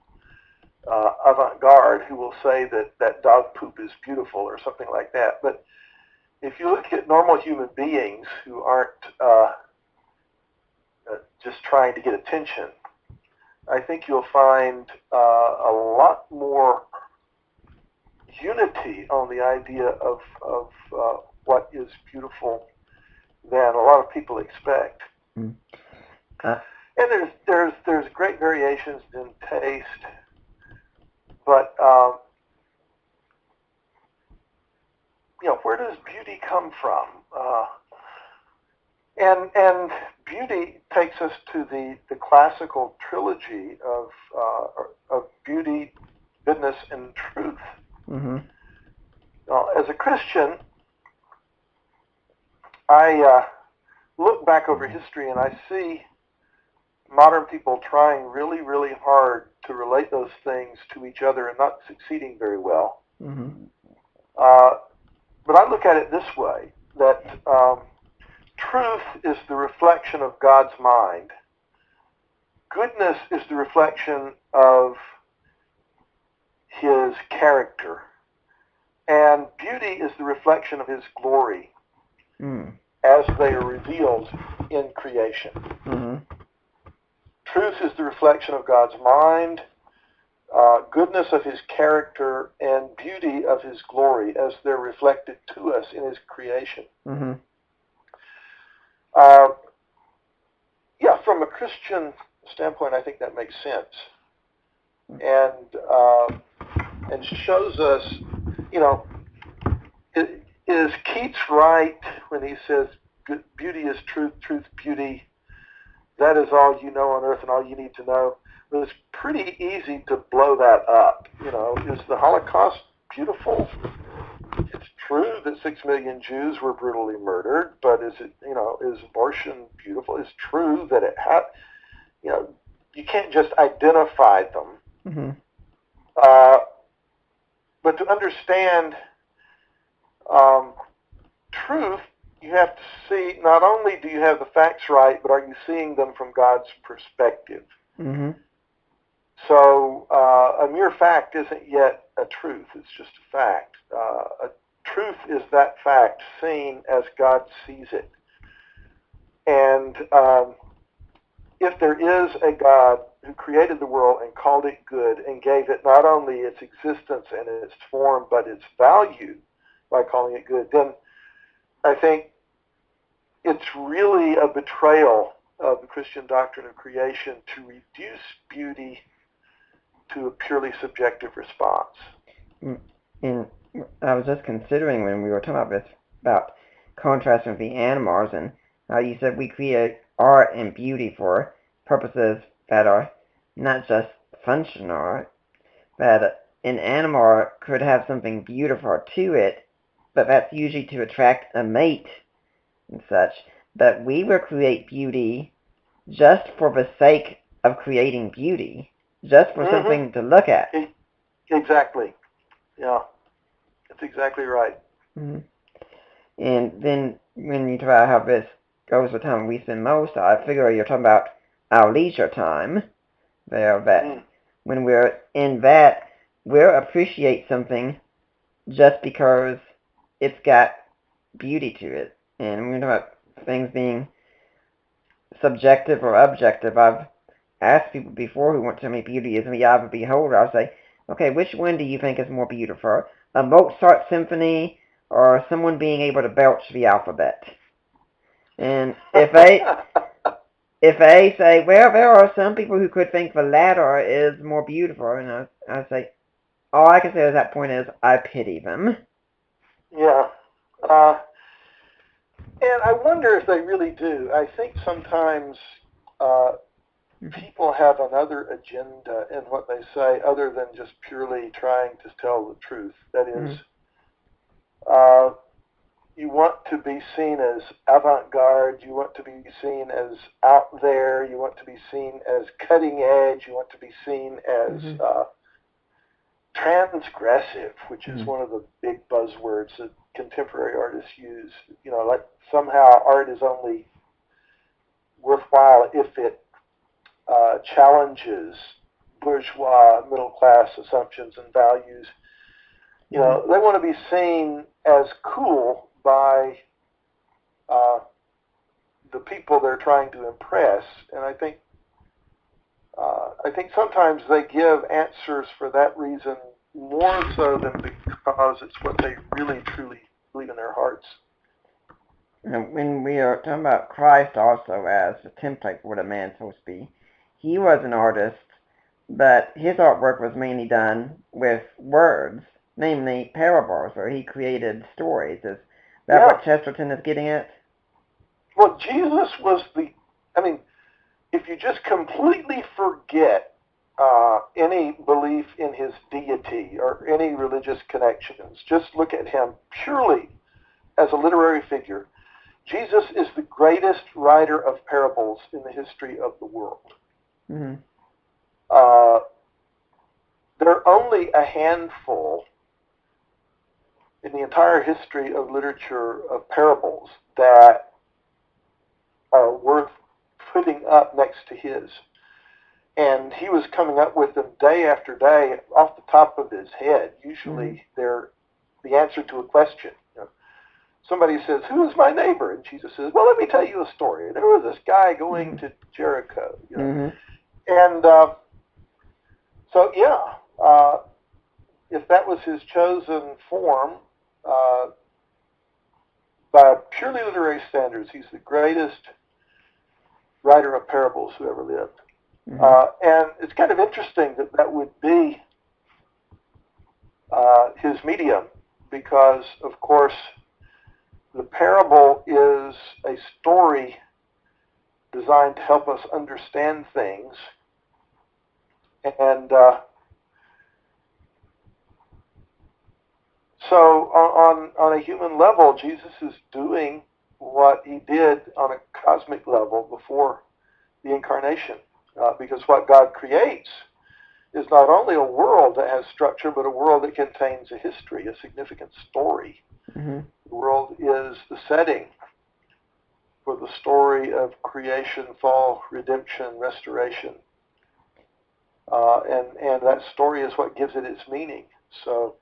Speaker 3: avant-garde who will say that dog poop is beautiful or something like that. But if you look at normal human beings who aren't just trying to get attention, I think you'll find a lot more unity on the idea of what is beautiful than a lot of people expect.
Speaker 2: Mm.
Speaker 3: And there's great variations in taste, but where does beauty come from? And beauty takes us to the classical trilogy of beauty, goodness, and truth.
Speaker 2: Mm-hmm.
Speaker 3: Now, as a Christian, I look back over history and I see modern people trying really, really hard to relate those things to each other and not succeeding very well.
Speaker 2: Mm-hmm.
Speaker 3: But I look at it this way, that truth is the reflection of God's mind. Goodness is the reflection of His character. And beauty is the reflection of His glory as they are revealed in creation.
Speaker 2: Mm-hmm.
Speaker 3: Truth is the reflection of God's mind, goodness of His character, and beauty of His glory as they're reflected to us in His creation.
Speaker 2: Mm-hmm.
Speaker 3: From a Christian standpoint, I think that makes sense, and shows us, is Keats right when he says, "Beauty is truth, truth beauty. That is all you know on earth and all you need to know." But it's pretty easy to blow that up. Is the Holocaust beautiful? It's true that 6 million Jews were brutally murdered, but is abortion beautiful? It's true that it had, you can't just identify them.
Speaker 2: Mm-hmm.
Speaker 3: But to understand truth, you have to see, not only do you have the facts right, but are you seeing them from God's perspective?
Speaker 2: Mm-hmm.
Speaker 3: So a mere fact isn't yet a truth. It's just a fact. A truth is that fact seen as God sees it. And if there is a God who created the world and called it good and gave it not only its existence and its form, but its value by calling it good, then I think it's really a betrayal of the Christian doctrine of creation to reduce beauty to a purely subjective response.
Speaker 2: And I was just considering when we were talking about this, about contrasting with the Animars, and how you said we create art and beauty for purposes that are not just functional, that an Animar could have something beautiful to it, but that's usually to attract a mate and such. But we will create beauty just for the sake of creating beauty, just for something to look at.
Speaker 3: Exactly. Yeah, that's exactly right.
Speaker 2: Mm-hmm. And then when you talk about how this goes with time we spend most, I figure you're talking about our leisure time there, that when we're in that, we'll appreciate something just because it's got beauty to it. And we're talking about things being subjective or objective. I've asked people before who want to tell me beauty is in the eye of a beholder. I'll say, okay, which one do you think is more beautiful? A Mozart symphony or someone being able to belch the alphabet. And if they say, well, there are some people who could think the latter is more beautiful, and I say, all I can say at that point is, I pity them.
Speaker 3: Yeah. And I wonder if they really do. I think sometimes people have another agenda in what they say other than just purely trying to tell the truth. That is, you want to be seen as avant-garde, you want to be seen as out there, you want to be seen as cutting edge, you want to be seen as transgressive, which is one of the big buzzwords that contemporary artists use. You know, like somehow art is only worthwhile if it challenges bourgeois middle-class assumptions and values. You know, they want to be seen as cool by the people they're trying to impress, and I think sometimes they give answers for that reason more so than because it's what they really truly believe in their hearts.
Speaker 2: And when we are talking about Christ also as the template for what a man's supposed to be, he was an artist, but his artwork was mainly done with words, namely parables, where he created stories. Is that what Chesterton is getting at?
Speaker 3: Well, Jesus was if you just completely forget any belief in his deity or any religious connections, just look at him purely as a literary figure, Jesus is the greatest writer of parables in the history of the world.
Speaker 2: Mm-hmm.
Speaker 3: There are only a handful in the entire history of literature of parables that are worth putting up next to his. And he was coming up with them day after day off the top of his head. Usually they're the answer to a question. You know, somebody says, "Who is my neighbor?" And Jesus says, "Well, let me tell you a story. There was this guy going to Jericho." You know? And if that was his chosen form, by purely literary standards, he's the greatest writer of parables who ever lived. And it's kind of interesting that would be his medium, because, of course, the parable is a story designed to help us understand things. And so on a human level, Jesus is doing what he did on a cosmic level before the incarnation. Because what God creates is not only a world that has structure, but a world that contains a history, a significant story. The world is the setting for the story of creation, fall, redemption, restoration. And that story is what gives it its meaning. So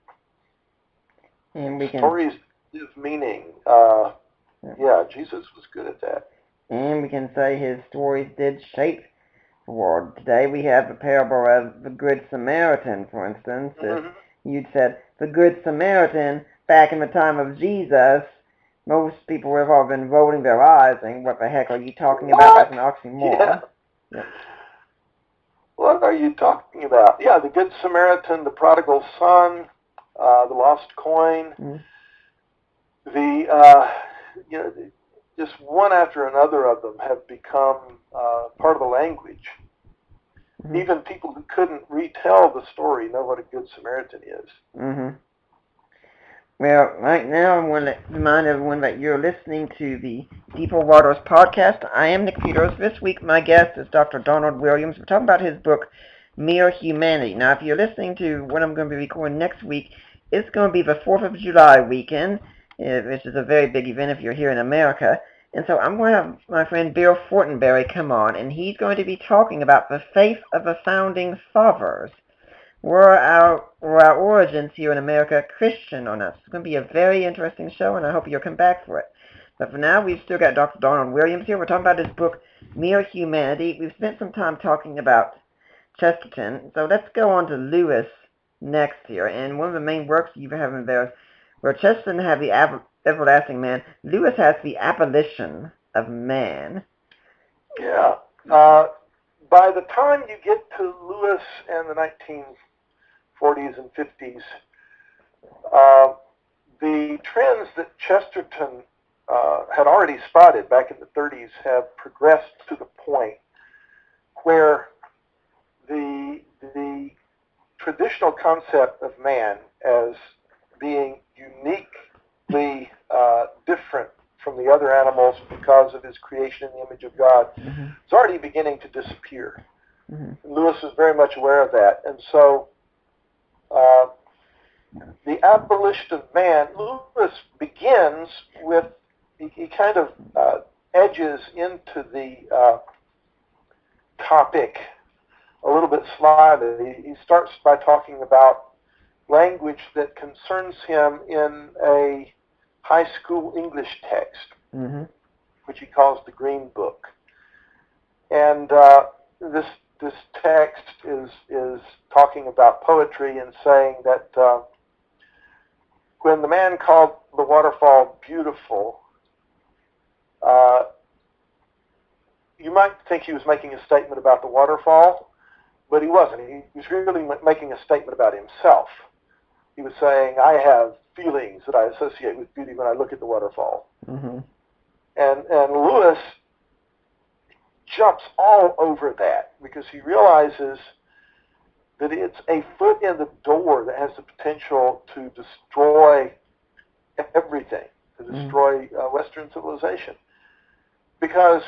Speaker 3: stories give meaning. Jesus was good at that.
Speaker 2: And we can say his stories did shape the world. Today we have the parable of the Good Samaritan, for instance. If you'd said the Good Samaritan back in the time of Jesus, most people would have all been rolling their eyes and what the heck are you talking about? That's an oxymoron.
Speaker 3: What are you talking about? Yeah, the Good Samaritan, the prodigal son, the lost coin, just one after another of them have become part of the language. Even people who couldn't retell the story know what a Good Samaritan is.
Speaker 2: Well, right now I want to remind everyone that you're listening to the Deeper Waters podcast. I am Nick Peters. This week my guest is Dr. Donald Williams. We're talking about his book, Mere Humanity. Now, if you're listening to what I'm going to be recording next week, it's going to be the 4th of July weekend, which is a very big event if you're here in America. And so I'm going to have my friend Bill Fortenberry come on, and he's going to be talking about the faith of the Founding Fathers. Were our origins here in America Christian or not? It's going to be a very interesting show, and I hope you'll come back for it. But for now, we've still got Dr. Donald Williams here. We're talking about his book, Mere Humanity. We've spent some time talking about Chesterton, so let's go on to Lewis next here. And one of the main works you have in there is Where Chesterton had the everlasting man, Lewis has the abolition of man.
Speaker 3: Yeah. By the time you get to Lewis and the 1940s and 50s, the trends that Chesterton had already spotted back in the 30s have progressed to the point where the traditional concept of man as being uniquely different from the other animals because of his creation in the image of God is already beginning to disappear. Lewis was very much aware of that. And so the abolition of man, Lewis begins with, he kind of edges into the topic a little bit slyly. He starts by talking about language that concerns him in a high school English text, which he calls the Green Book. And this text is talking about poetry and saying that when the man called the waterfall beautiful, you might think he was making a statement about the waterfall, but he wasn't. He was really making a statement about himself. He was saying, I have feelings that I associate with beauty when I look at the waterfall. And Lewis jumps all over that because he realizes that it's a foot in the door that has the potential to destroy everything, to destroy Western civilization. Because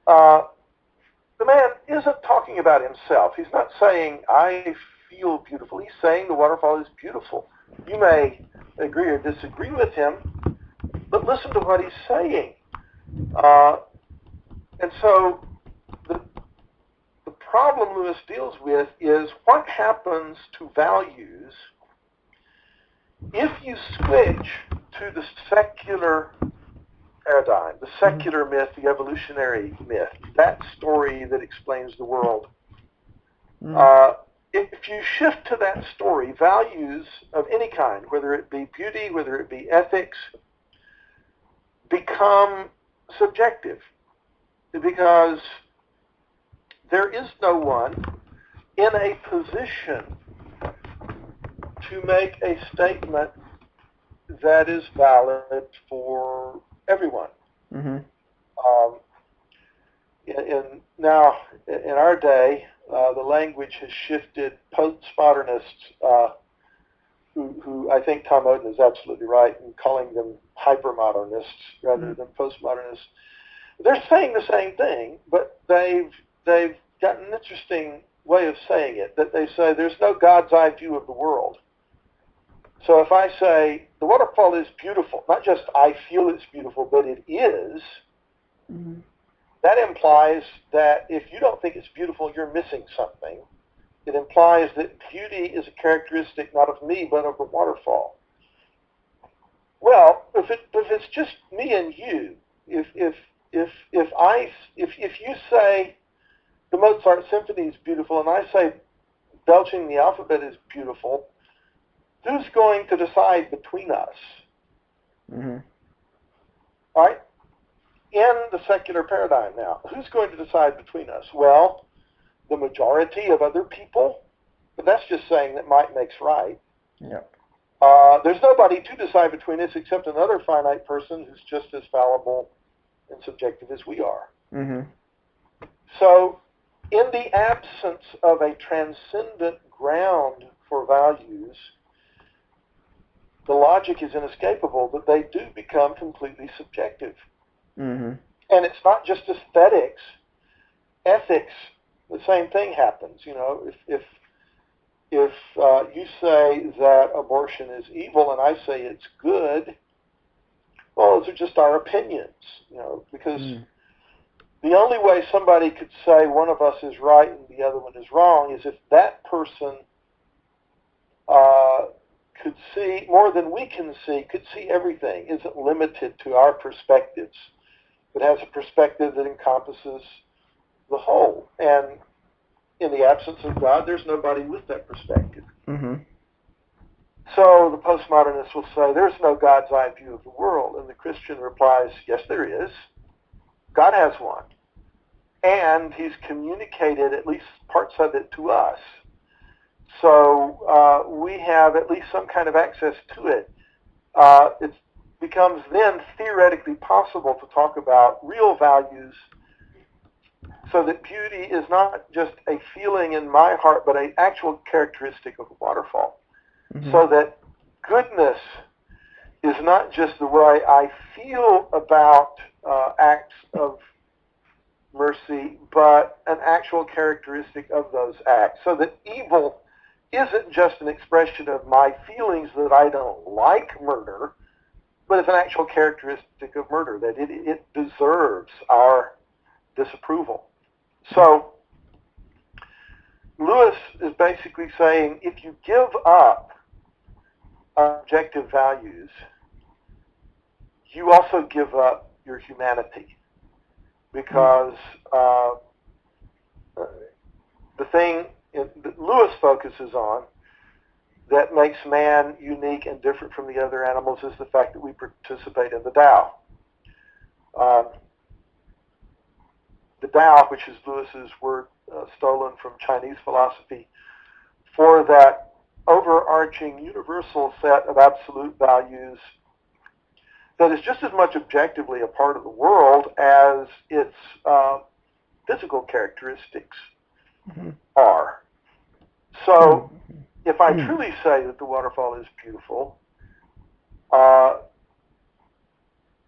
Speaker 3: the man isn't talking about himself. He's not saying, I feel beautiful. He's saying the waterfall is beautiful. You may agree or disagree with him, but listen to what he's saying. And so the problem Lewis deals with is what happens to values if you switch to the secular paradigm, the secular myth, the evolutionary myth, that story that explains the world. If you shift to that story, values of any kind, whether it be beauty, whether it be ethics, become subjective because there is no one in a position to make a statement that is valid for everyone. Now, in our day, the language has shifted. Postmodernists, who I think Tom Oden is absolutely right in calling them hypermodernists rather than postmodernists, they're saying the same thing, but they've got an interesting way of saying it, that they say there's no God's eye view of the world. So if I say the waterfall is beautiful, not just I feel it's beautiful, but it is, that implies that if you don't think it's beautiful, you're missing something. It implies that beauty is a characteristic not of me, but of the waterfall. Well, if it's just me and you, if you say the Mozart Symphony is beautiful and I say belching the alphabet is beautiful, who's going to decide between us? All right? In the secular paradigm now, who's going to decide between us? Well, the majority of other people, but that's just saying that might makes right. There's nobody to decide between us except another finite person who's just as fallible and subjective as we are. So, in the absence of a transcendent ground for values, the logic is inescapable that they do become completely subjective. And it's not just aesthetics. Ethics, the same thing happens. You know, if you say that abortion is evil and I say it's good, well, those are just our opinions. You know, because the only way somebody could say one of us is right and the other one is wrong is if that person could see more than we can see, could see everything, isn't limited to our perspectives, but has a perspective that encompasses the whole. And in the absence of God, there's nobody with that perspective. So the postmodernist will say, there's no God's eye view of the world. And the Christian replies, yes, there is. God has one. And he's communicated at least parts of it to us. So we have at least some kind of access to it. It becomes then theoretically possible to talk about real values, so that beauty is not just a feeling in my heart, but an actual characteristic of a waterfall. Mm-hmm. So that goodness is not just the way I feel about acts of mercy, but an actual characteristic of those acts. So that evil isn't just an expression of my feelings that I don't like murder, but it's an actual characteristic of murder, that it deserves our disapproval. So Lewis is basically saying, if you give up objective values, you also give up your humanity, because the thing that Lewis focuses on that makes man unique and different from the other animals is the fact that we participate in the Tao. The Tao, which is Lewis's word stolen from Chinese philosophy, for that overarching universal set of absolute values that is just as much objectively a part of the world as its physical characteristics are. So if I truly say that the waterfall is beautiful,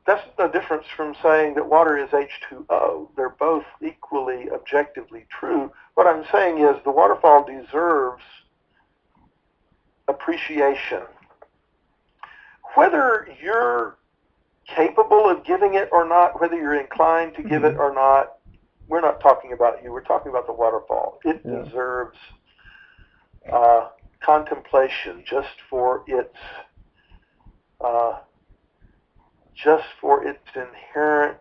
Speaker 3: that's no difference from saying that water is H2O. They're both equally objectively true. What I'm saying is the waterfall deserves appreciation. Whether you're capable of giving it or not, whether you're inclined to give it or not, we're not talking about you. We're talking about the waterfall. It deserves contemplation just for its inherent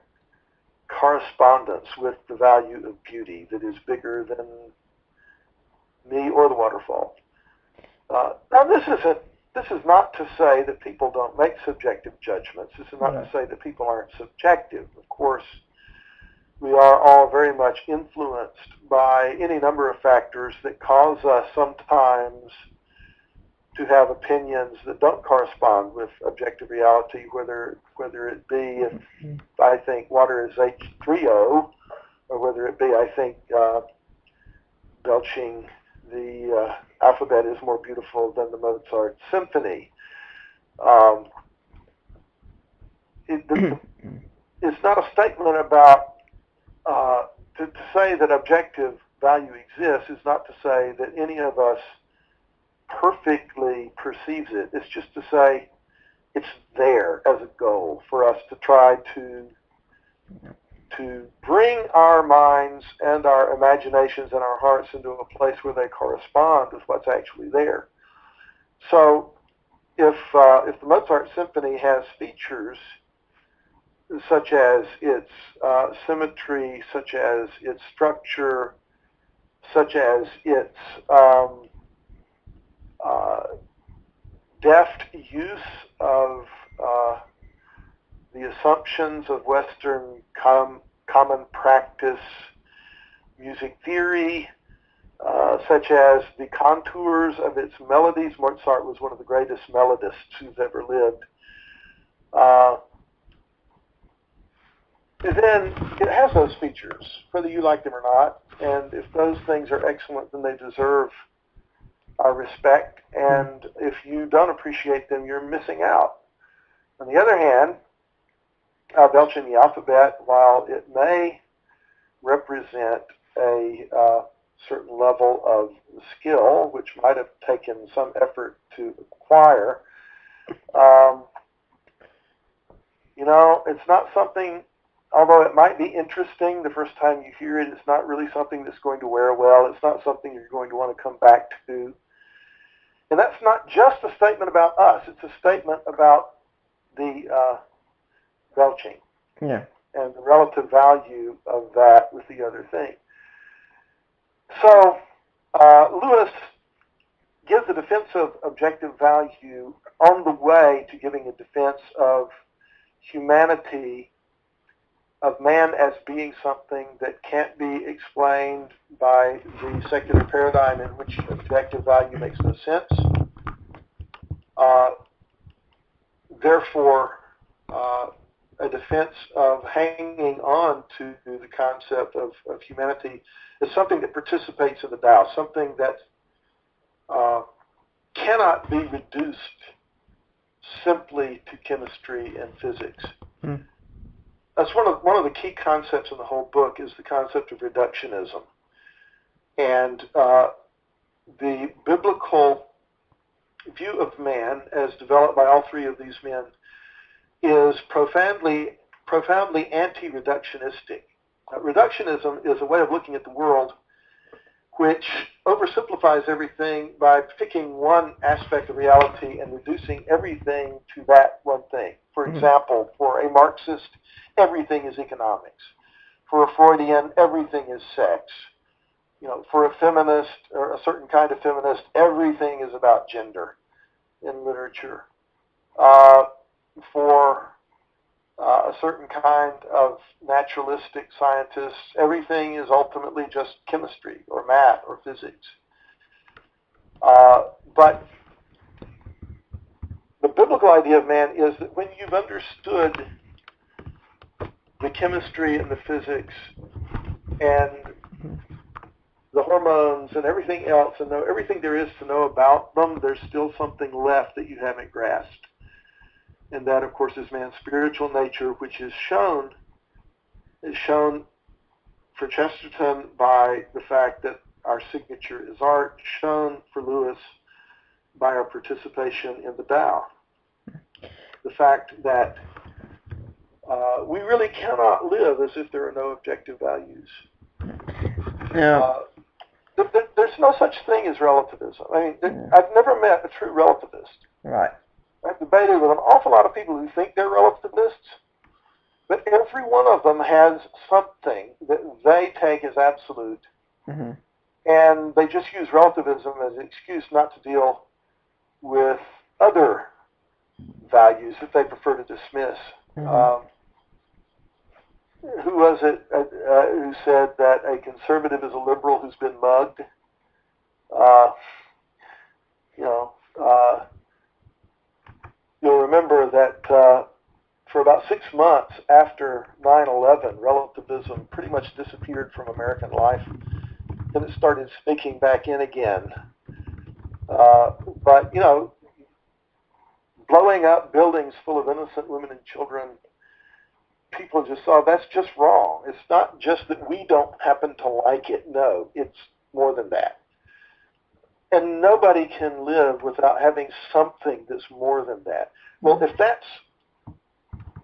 Speaker 3: correspondence with the value of beauty that is bigger than me or the waterfall. Now, this is not to say that people don't make subjective judgments. This is not to say that people aren't subjective. Of course, we are all very much influenced by any number of factors that cause us sometimes to have opinions that don't correspond with objective reality, whether it be if I think water is H3O, or whether it be I think belching the alphabet is more beautiful than the Mozart symphony. It's not a statement about, to say that objective value exists is not to say that any of us perfectly perceives it. It's just to say it's there as a goal for us to try to bring our minds and our imaginations and our hearts into a place where they correspond with what's actually there. So if the Mozart symphony has features such as its symmetry, such as its structure, such as its deft use of the assumptions of Western common practice music theory, such as the contours of its melodies. Mozart was one of the greatest melodists who's ever lived. Then it has those features, whether you like them or not. And if those things are excellent, then they deserve our respect. And if you don't appreciate them, you're missing out. On the other hand, belching the alphabet, while it may represent a certain level of skill, which might have taken some effort to acquire, it's not something, although it might be interesting the first time you hear it, it's not really something that's going to wear well. It's not something you're going to want to come back to. And that's not just a statement about us. It's a statement about the belching and the relative value of that with the other thing. So Lewis gives a defense of objective value on the way to giving a defense of humanity, of man as being something that can't be explained by the secular paradigm in which objective value makes no sense. Therefore, a defense of hanging on to the concept of humanity is something that participates in the Tao, something that cannot be reduced simply to chemistry and physics. That's one of the key concepts in the whole book is the concept of reductionism. And the biblical view of man, as developed by all three of these men, is profoundly anti-reductionistic. Reductionism is a way of looking at the world which oversimplifies everything by picking one aspect of reality and reducing everything to that one thing. For example, for a Marxist, everything is economics. For a Freudian, everything is sex. For a feminist, or a certain kind of feminist, everything is about gender in literature. For a certain kind of naturalistic scientists, everything is ultimately just chemistry or math or physics. But the biblical idea of man is that when you've understood the chemistry and the physics and the hormones and everything else, and know everything there is to know about them, there's still something left that you haven't grasped. And that, of course, is man's spiritual nature, which is shown for Chesterton by the fact that our signature is art, shown for Lewis by our participation in the Tao. The fact that we really cannot live as if there are no objective values. There's no such thing as relativism. I've never met a true relativist.
Speaker 2: Right.
Speaker 3: I've debated with an awful lot of people who think they're relativists, but every one of them has something that they take as absolute, and they just use relativism as an excuse not to deal with other values that they prefer to dismiss. Who was it who said that a conservative is a liberal who's been mugged? You'll remember that for about 6 months after 9/11, relativism pretty much disappeared from American life. Then it started sneaking back in again. But blowing up buildings full of innocent women and children, people just saw that's just wrong. It's not just that we don't happen to like it. No, it's more than that. And nobody can live without having something that's more than that. Well, if that's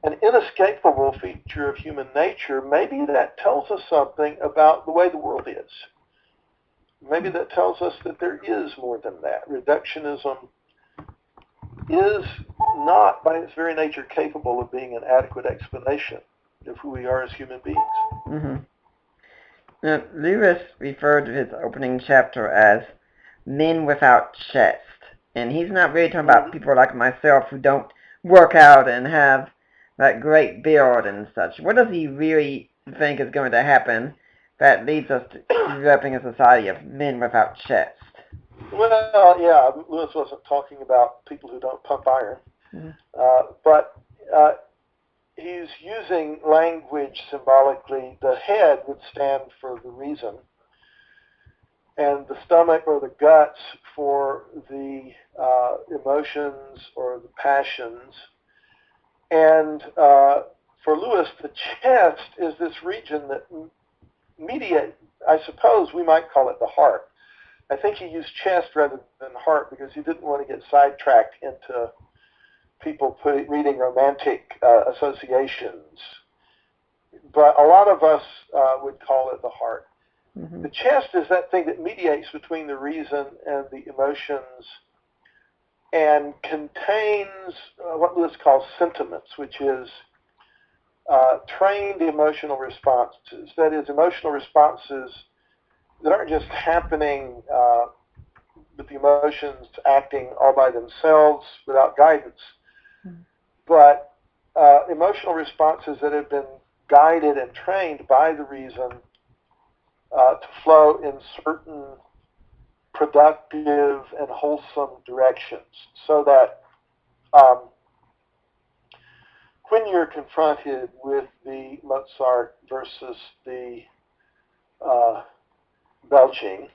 Speaker 3: an inescapable feature of human nature, maybe that tells us something about the way the world is. Maybe that tells us that there is more than that. Reductionism is not, by its very nature, capable of being an adequate explanation of who we are as human beings.
Speaker 2: Now, Lewis referred to his opening chapter as men without chest. And he's not really talking about people like myself who don't work out and have that great build and such. What does he really think is going to happen that leads us to developing a society of men without chest?
Speaker 3: Well, yeah, Lewis wasn't talking about people who don't pump iron. But he's using language symbolically. The head would stand for the reason, and the stomach or the guts for the emotions or the passions. And for Lewis, the chest is this region that mediates, I suppose we might call it the heart. I think he used chest rather than heart because he didn't want to get sidetracked into people reading romantic associations. But a lot of us would call it the heart. The chest is that thing that mediates between the reason and the emotions and contains what Lewis calls sentiments, which is trained emotional responses. That is, emotional responses that aren't just happening with the emotions acting all by themselves without guidance. But emotional responses that have been guided and trained by the reason to flow in certain productive and wholesome directions, so that when you're confronted with the Mozart versus the belching,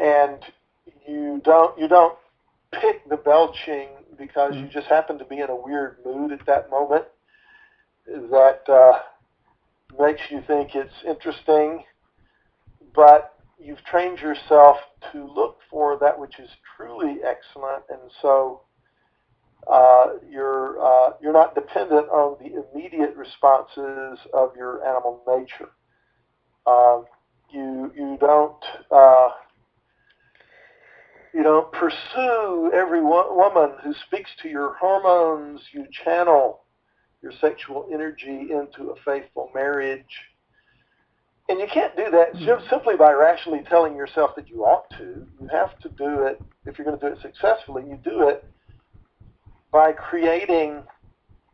Speaker 3: and you don't pick the belching because you just happen to be in a weird mood at that moment that makes you think it's interesting, but you've trained yourself to look for that which is truly excellent, and so you're not dependent on the immediate responses of your animal nature. You don't pursue every woman who speaks to your hormones. You channel your sexual energy into a faithful marriage. And you can't do that simply by rationally telling yourself that you ought to. You have to do it, if you're going to do it successfully, you do it by creating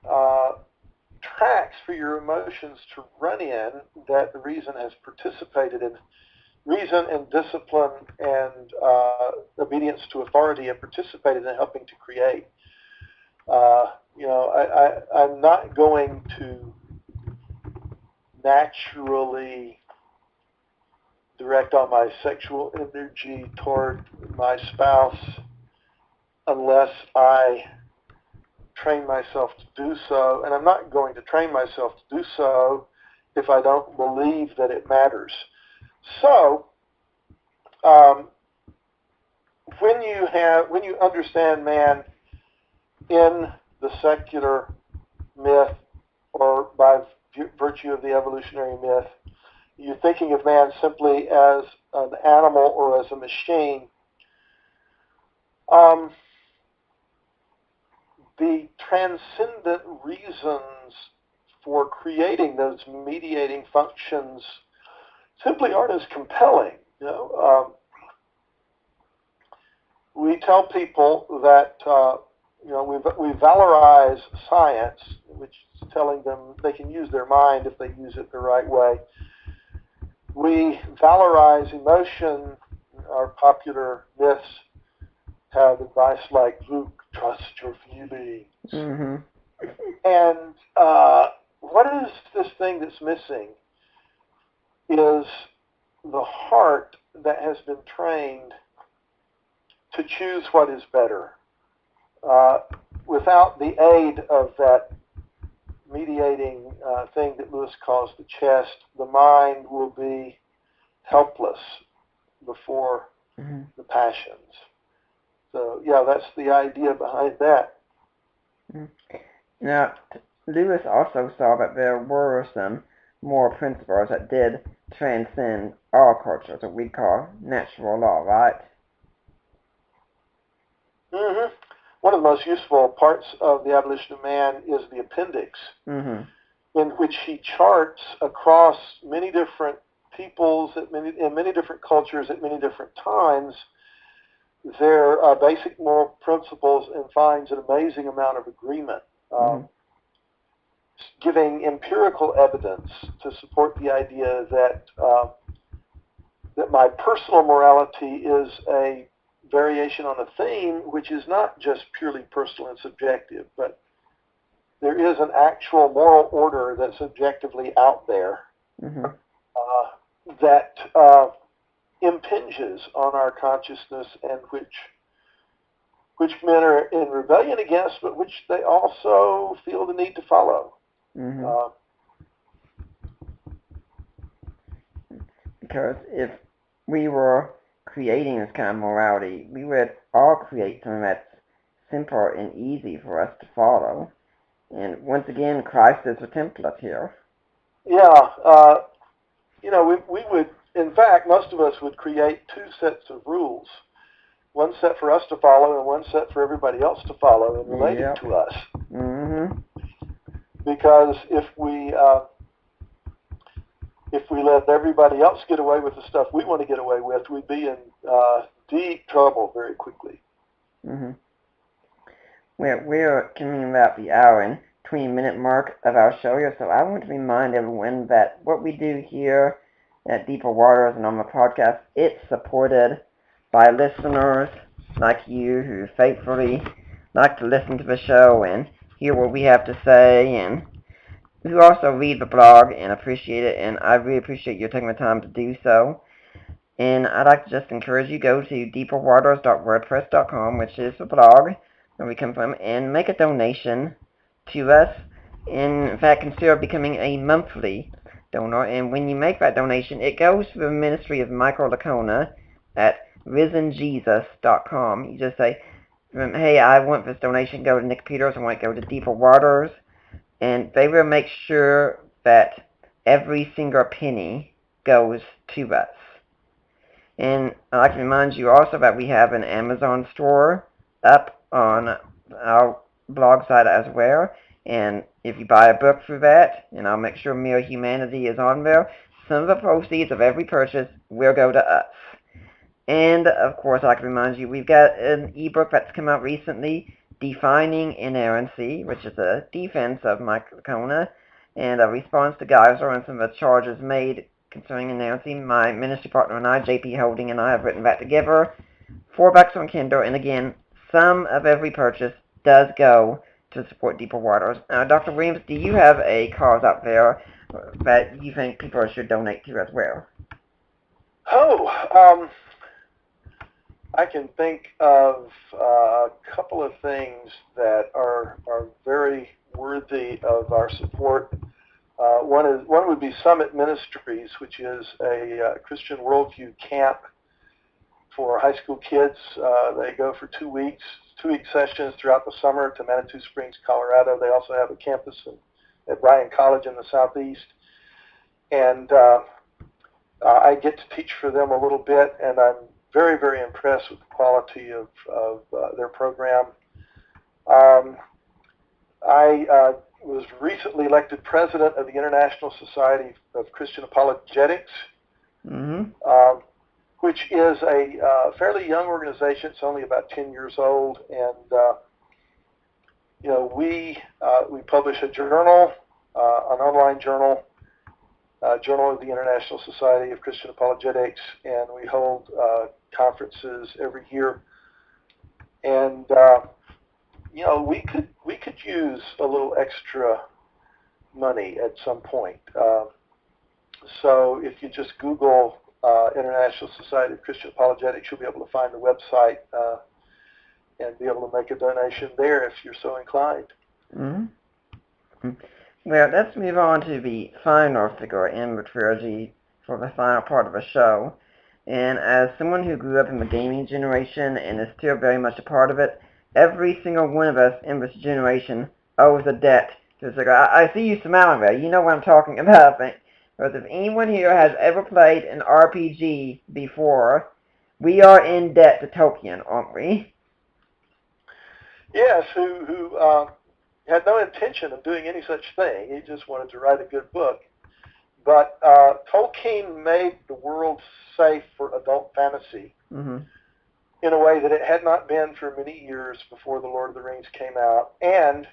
Speaker 3: tracks for your emotions to run in that the reason has participated in. Reason and discipline and obedience to authority have participated in helping to create. I'm not going to naturally direct all my sexual energy toward my spouse unless I train myself to do so, and I'm not going to train myself to do so if I don't believe that it matters. So, when you understand man in the secular myth or by virtue of the evolutionary myth, you're thinking of man simply as an animal or as a machine. The transcendent reasons for creating those mediating functions simply aren't as compelling. We tell people that we valorize science, which is telling them they can use their mind if they use it the right way. We valorize emotion. Our popular myths have advice like, Luke, trust your feelings.
Speaker 2: Mm-hmm.
Speaker 3: And what is this thing that's missing is the heart that has been trained to choose what is better. Without the aid of that mediating thing that Lewis calls the chest, the mind will be helpless before the passions. So, that's the idea behind that.
Speaker 2: Now, Lewis also saw that there were some moral principles that did transcend all cultures, that we call natural law, right?
Speaker 3: Mm-hmm. One of the most useful parts of the Abolition of Man is the appendix, in which he charts across many different peoples in many different cultures at many different times their basic moral principles, and finds an amazing amount of agreement, giving empirical evidence to support the idea that that my personal morality is a variation on a theme which is not just purely personal and subjective, but there is an actual moral order that's objectively out there that impinges on our consciousness, and which men are in rebellion against, but which they also feel the need to follow.
Speaker 2: Because if we were creating this kind of morality, we would all create something that's simple and easy for us to follow. And once again, Christ is the template here.
Speaker 3: Yeah, we would, in fact, most of us would create two sets of rules. One set for us to follow and one set for everybody else to follow in relating to us. Because if we let everybody else get away with the stuff we want to get away with, we'd be in deep trouble very quickly.
Speaker 2: Mm-hmm. We're coming about the hour and 20-minute mark of our show here, so I want to remind everyone that what we do here at Deeper Waters and on the podcast, it's supported by listeners like you who faithfully like to listen to the show and hear what we have to say, and who also read the blog and appreciate it, and I really appreciate you taking the time to do so. And I'd like to just encourage you to go to deeperwaters.wordpress.com, which is the blog where we come from, and make a donation to us. In fact, consider becoming a monthly donor. And when you make that donation, it goes to the ministry of Michael Licona at risenjesus.com. You just say, hey, I want this donation to go to Nick Peters. I want it to go to Deeper Waters. And they will make sure that every single penny goes to us. And I'd like to remind you also that we have an Amazon store up on our blog site as well. And if you buy a book through that, and I'll make sure Mere Humanity is on there, some of the proceeds of every purchase will go to us. And, of course, I'd like to remind you, we've got an ebook that's come out recently, Defining Inerrancy, which is a defense of Michael Licona, and a response to Geisler and some of the charges made concerning inerrancy. My ministry partner and I, J.P. Holding, and I have written that together. $4 on Kindle, and again, some of every purchase does go to support Deeper Waters. Dr. Williams, do you have a cause out there that you think people should donate to as well?
Speaker 3: I can think of a couple of things that are very worthy of our support. One would be Summit Ministries, which is a Christian worldview camp for high school kids. They go for 2 weeks, 2-week sessions throughout the summer to Manitou Springs, Colorado. They also have a campus at Bryan College in the southeast. And I get to teach for them a little bit, and I'm very, very impressed with the quality of their program. I was recently elected president of the International Society of Christian Apologetics, which is a fairly young organization. It's only about 10 years old, and we publish a journal, an online journal, Journal of the International Society of Christian Apologetics, and we hold conferences every year. And we could use a little extra money at some point. So if you just Google International Society of Christian Apologetics, you'll be able to find the website and be able to make a donation there if you're so inclined.
Speaker 2: Mm-hmm. Well, let's move on to the final figure in the trilogy for the final part of the show. And as someone who grew up in the gaming generation and is still very much a part of it, every single one of us in this generation owes a debt to this figure. I see you smiling there. You know what I'm talking about, I think. Because if anyone here has ever played an RPG before, we are in debt to Tolkien, aren't we?
Speaker 3: Yes, who had no intention of doing any such thing. He just wanted to write a good book. But Tolkien made the world safe for adult fantasy in a way that it had not been for many years before The Lord of the Rings came out. And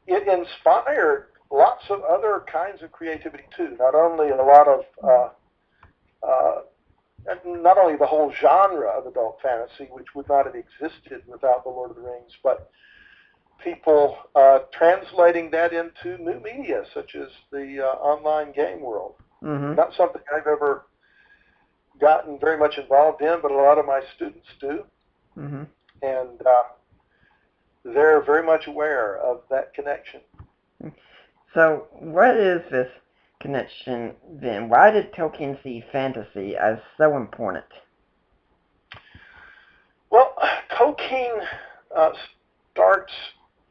Speaker 3: it inspired lots of other kinds of creativity too. Not only a lot of, not only the whole genre of adult fantasy, which would not have existed without The Lord of the Rings, but people translating that into new media, such as the online game world. Not something I've ever gotten very much involved in, but a lot of my students do. And they're very much aware of that connection.
Speaker 2: So what is this connection then? Why did Tolkien see fantasy as so important?
Speaker 3: Well, Tolkien starts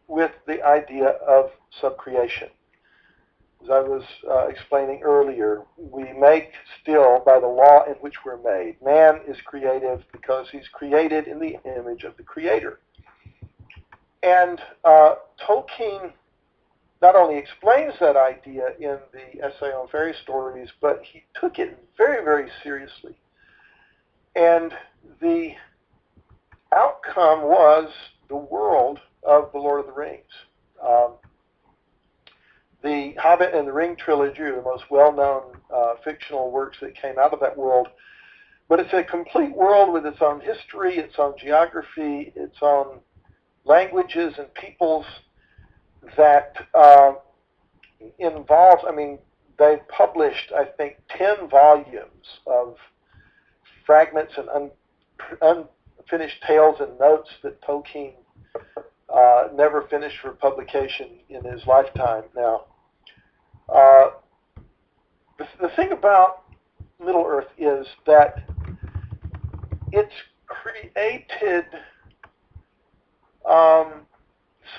Speaker 3: with the idea of subcreation. As I was explaining earlier, we make still by the law in which we're made. Man is creative because he's created in the image of the Creator. And Tolkien not only explains that idea in the essay on fairy stories, but he took it very, very seriously. And the outcome was the world of The Lord of the Rings. The Hobbit and the Ring trilogy are the most well-known fictional works that came out of that world. But it's a complete world with its own history, its own geography, its own languages and peoples that involves, they published, I think, 10 volumes of fragments and unfinished tales and notes that Tolkien never finished for publication in his lifetime. Now, the thing about Middle-earth is that it's created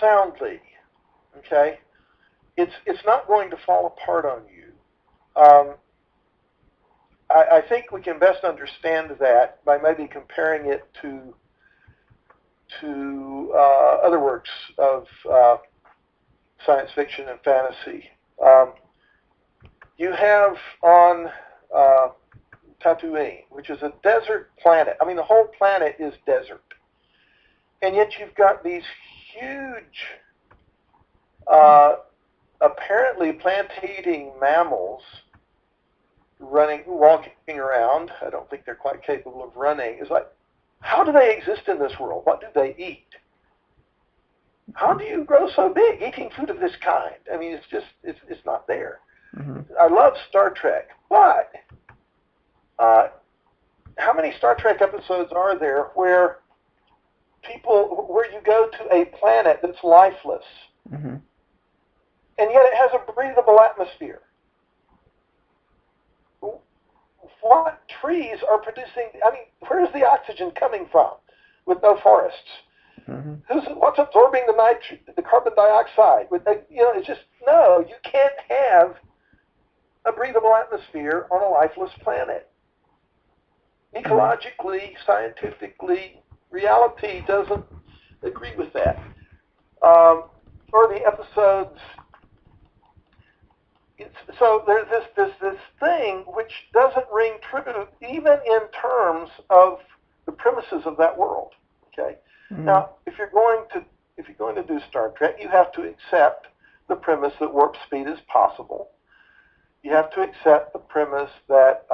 Speaker 3: soundly, okay? It's not going to fall apart on you. I think we can best understand that by maybe comparing it to other works of science fiction and fantasy. You have on Tatooine, which is a desert planet. The whole planet is desert. And yet you've got these huge, apparently plant-eating mammals walking around. I don't think they're quite capable of running. It's like, how do they exist in this world? What do they eat? How do you grow so big eating food of this kind? It's not there. Mm-hmm. I love Star Trek, but how many Star Trek episodes are there where you go to a planet that's lifeless, mm-hmm. and yet it has a breathable atmosphere? What trees are producing? Where's the oxygen coming from with no forests? Mm-hmm. What's absorbing the carbon dioxide? It's just, no, you can't have a breathable atmosphere on a lifeless planet. Ecologically, scientifically, reality doesn't agree with that. Or the episodes. So there's this thing which doesn't ring true, even in terms of the premises of that world. Okay. Mm-hmm. Now, if you're going to do Star Trek, you have to accept the premise that warp speed is possible. You have to accept the premise that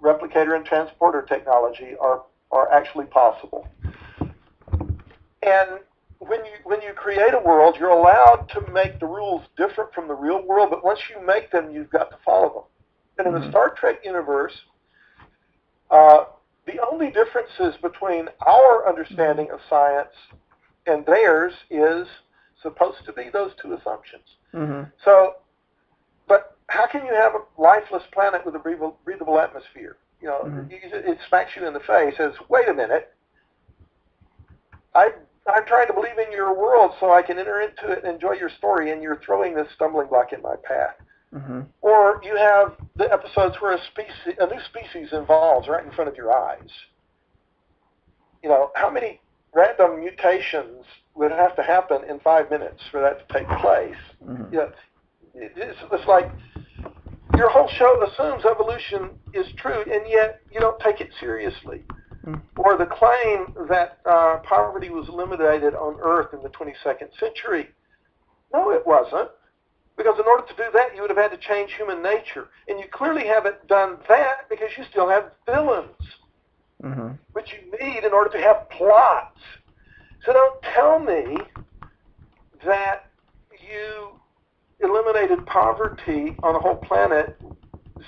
Speaker 3: replicator and transporter technology are actually possible. And when you create a world, you're allowed to make the rules different from the real world, but once you make them, you've got to follow them. And in the Star Trek universe, the only differences between our understanding of science and theirs is supposed to be those two assumptions. Mm-hmm. So, but how can you have a lifeless planet with a breathable atmosphere? Mm-hmm. It smacks you in the face as, wait a minute, I'm trying to believe in your world so I can enter into it and enjoy your story, and you're throwing this stumbling block in my path. Mm-hmm. Or you have the episodes where a new species evolves right in front of your eyes. How many random mutations would have to happen in 5 minutes for that to take place? Mm-hmm. It's like your whole show assumes evolution is true, and yet you don't take it seriously. Mm-hmm. Or the claim that poverty was eliminated on Earth in the 22nd century. No, it wasn't. Because in order to do that, you would have had to change human nature. And you clearly haven't done that because you still have villains, mm-hmm. which you need in order to have plots. So don't tell me that you eliminated poverty on a whole planet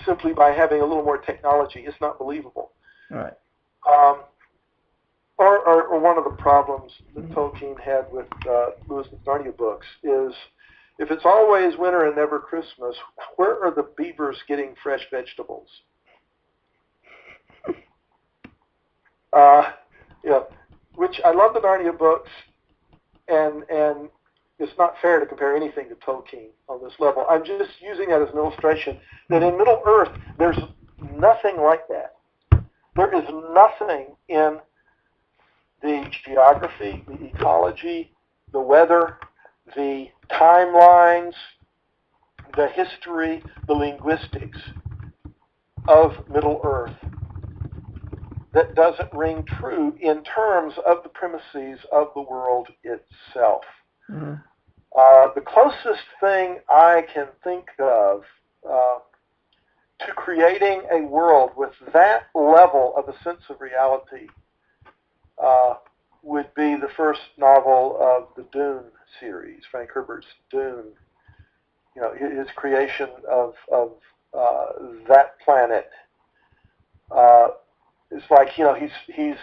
Speaker 3: simply by having a little more technology. It's not believable.
Speaker 2: All right.
Speaker 3: Or one of the problems that Tolkien had with Lewis and Narnia books is, if it's always winter and never Christmas, where are the beavers getting fresh vegetables? Which I love the Narnia books, and it's not fair to compare anything to Tolkien on this level. I'm just using that as an illustration that in Middle-earth, there's nothing like that. There is nothing in the geography, the ecology, the weather, the timelines, the history, the linguistics of Middle-earth that doesn't ring true in terms of the premises of the world itself.
Speaker 2: Mm-hmm.
Speaker 3: The closest thing I can think of to creating a world with that level of a sense of reality would be the first novel of the Dune series, Frank Herbert's Dune. You know, his creation of that planet. It's like, you know, he's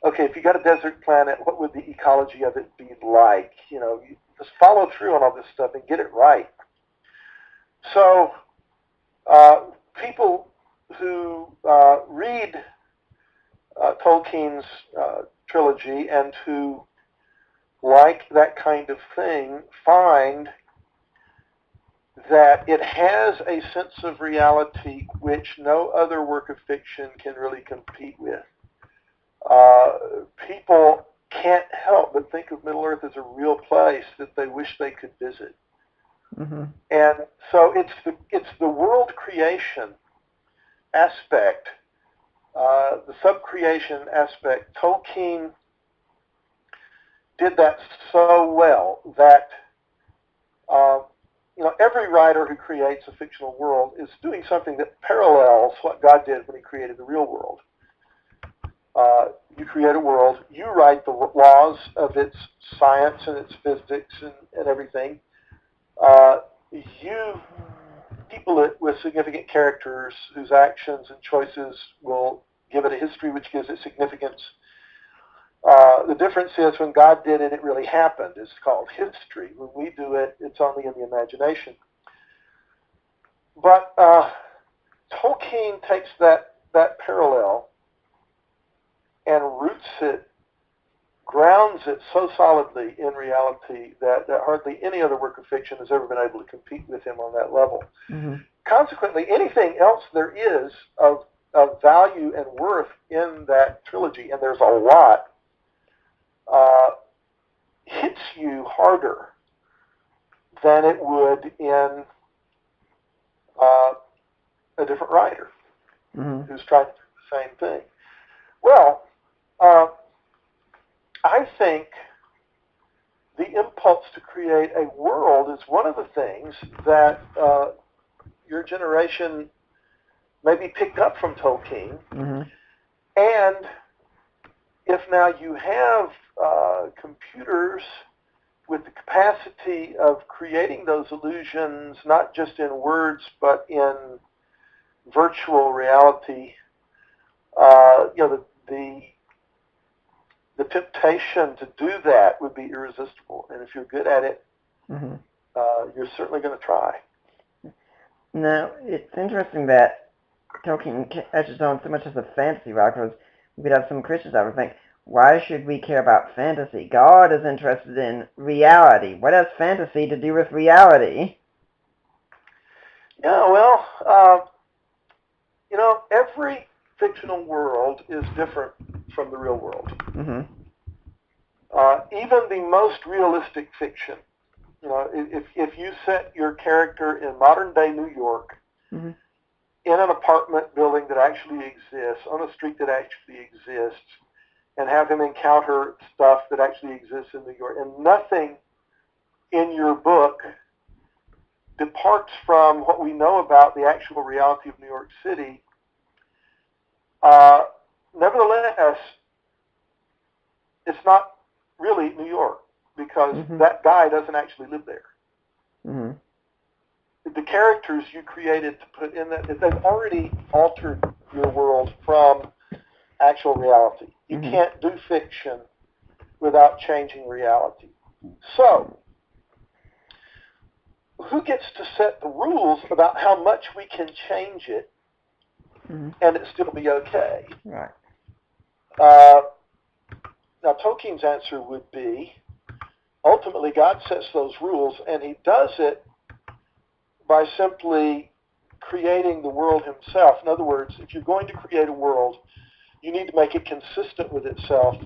Speaker 3: okay. If you got a desert planet, what would the ecology of it be like? You know, you just follow through on all this stuff and get it right. So people who read Tolkien's trilogy and who like that kind of thing find that it has a sense of reality which no other work of fiction can really compete with. People can't help but think of Middle-earth as a real place that they wish they could visit.
Speaker 2: Mm-hmm.
Speaker 3: And so it's the world creation aspect, the sub-creation aspect. Tolkien did that so well that you know, every writer who creates a fictional world is doing something that parallels what God did when he created the real world. You create a world, you write the laws of its science and its physics and everything. You people it with significant characters whose actions and choices will give it a history which gives it significance. The difference is when God did it, it really happened. It's called history. When we do it, it's only in the imagination. But Tolkien takes that parallel and roots it, grounds it so solidly in reality that hardly any other work of fiction has ever been able to compete with him on that level.
Speaker 2: Mm-hmm.
Speaker 3: Consequently, anything else there is of value and worth in that trilogy, and there's a lot, hits you harder than it would in a different writer
Speaker 2: Mm-hmm.
Speaker 3: who's trying to do the same thing. Well, I think the impulse to create a world is one of the things that your generation maybe picked up from Tolkien.
Speaker 2: Mm-hmm.
Speaker 3: And if now you have computers with the capacity of creating those illusions, not just in words, but in virtual reality, you know, the temptation to do that would be irresistible. And if you're good at it,
Speaker 2: Mm-hmm.
Speaker 3: You're certainly going to try.
Speaker 2: Now, it's interesting that Tolkien catches on so much as a fantasy writer, because we could have some Christians that would think, why should we care about fantasy? God is interested in reality. What has fantasy to do with reality?
Speaker 3: Yeah, well, you know, every fictional world is different from the real world.
Speaker 2: Mm-hmm.
Speaker 3: Even the most realistic fiction, you know, if you set your character in modern day New York,
Speaker 2: mm-hmm.
Speaker 3: in an apartment building that actually exists, on a street that actually exists, and have him encounter stuff that actually exists in New York, and nothing in your book departs from what we know about the actual reality of New York City, nevertheless, it's not really New York, because
Speaker 2: mm-hmm.
Speaker 3: that guy doesn't actually live there.
Speaker 2: Mm-hmm.
Speaker 3: The characters you created to put in that, they've already altered your world from actual reality. You
Speaker 2: mm-hmm.
Speaker 3: can't do fiction without changing reality. So, who gets to set the rules about how much we can change it
Speaker 2: mm-hmm.
Speaker 3: and it still be okay?
Speaker 2: Right.
Speaker 3: Now, Tolkien's answer would be, ultimately, God sets those rules, and he does it by simply creating the world himself. In other words, if you're going to create a world, you need to make it consistent with itself.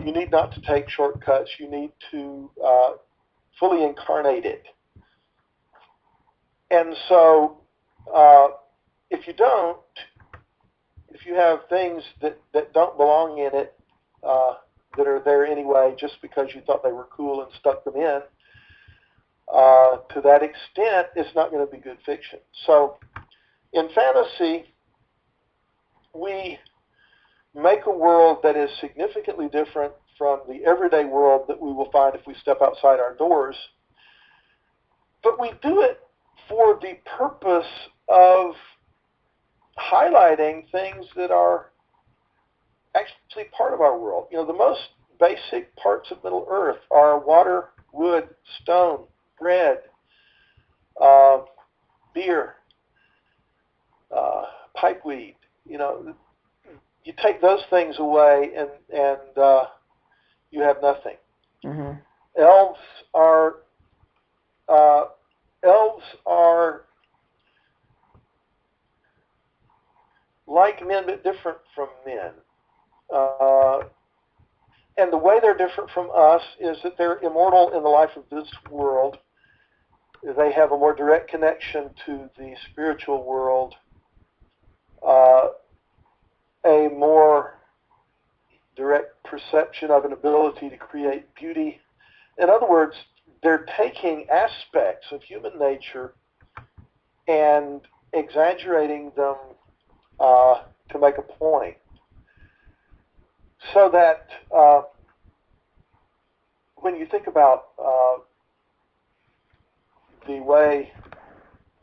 Speaker 3: You need not to take shortcuts. You need to fully incarnate it. And so, if you don't, if you have things that don't belong in it, that are there anyway just because you thought they were cool and stuck them in, to that extent, it's not going to be good fiction. So in fantasy, we make a world that is significantly different from the everyday world that we will find if we step outside our doors. But we do it for the purpose of highlighting things that are actually part of our world. You know, the most basic parts of Middle Earth are water, wood, stone, bread, beer, pipeweed. You know, you take those things away and you have nothing.
Speaker 2: Mm-hmm.
Speaker 3: Elves are like men but different from men. And the way they're different from us is that they're immortal in the life of this world. They have a more direct connection to the spiritual world, a more direct perception of an ability to create beauty. In other words, they're taking aspects of human nature and exaggerating them to make a point. So that when you think about the way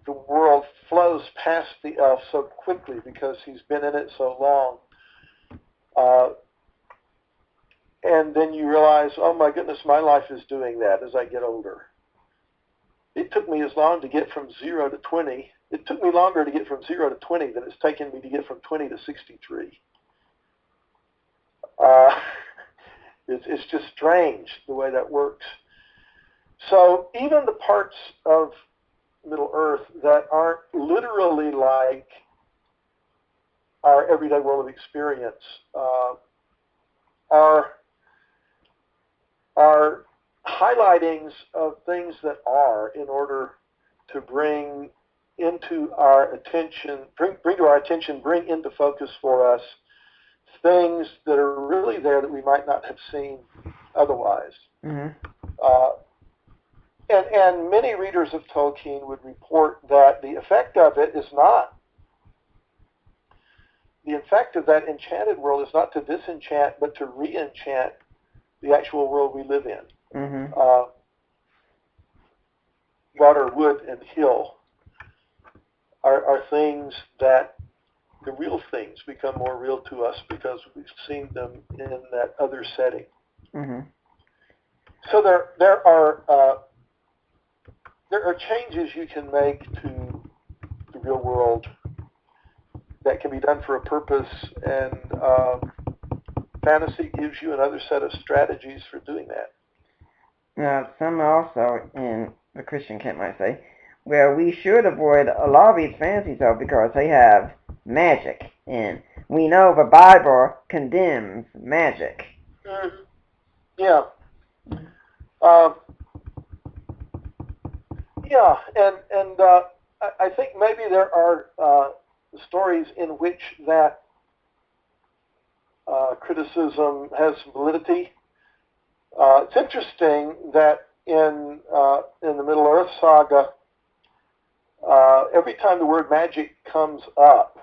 Speaker 3: the world flows past the elf so quickly because he's been in it so long, and then you realize, oh my goodness, my life is doing that as I get older. It took me as long to get from 0 to 20. It took me longer to get from 0 to 20 than it's taken me to get from 20 to 63. It's just strange the way that works. So even the parts of Middle Earth that aren't literally like our everyday world of experience are highlightings of things that are, in order to bring into our attention, bring into focus for us things that are really there that we might not have seen otherwise.
Speaker 2: Mm-hmm.
Speaker 3: And many readers of Tolkien would report that the effect of it is not, the effect of that enchanted world is not to disenchant, but to re-enchant the actual world we live in.
Speaker 2: Mm-hmm.
Speaker 3: Water, wood, and hill are things that the real things become more real to us because we've seen them in that other setting.
Speaker 2: Mm-hmm.
Speaker 3: So there are changes you can make to the real world that can be done for a purpose, and fantasy gives you another set of strategies for doing that.
Speaker 2: Now, some also in the Christian camp might say, well, we should avoid a lot of these fantasies though because they have magic, and we know the Bible condemns magic.
Speaker 3: Mm-hmm. Yeah. Yeah, and I think maybe there are stories in which that criticism has validity. It's interesting that in the Middle Earth saga, every time the word magic comes up,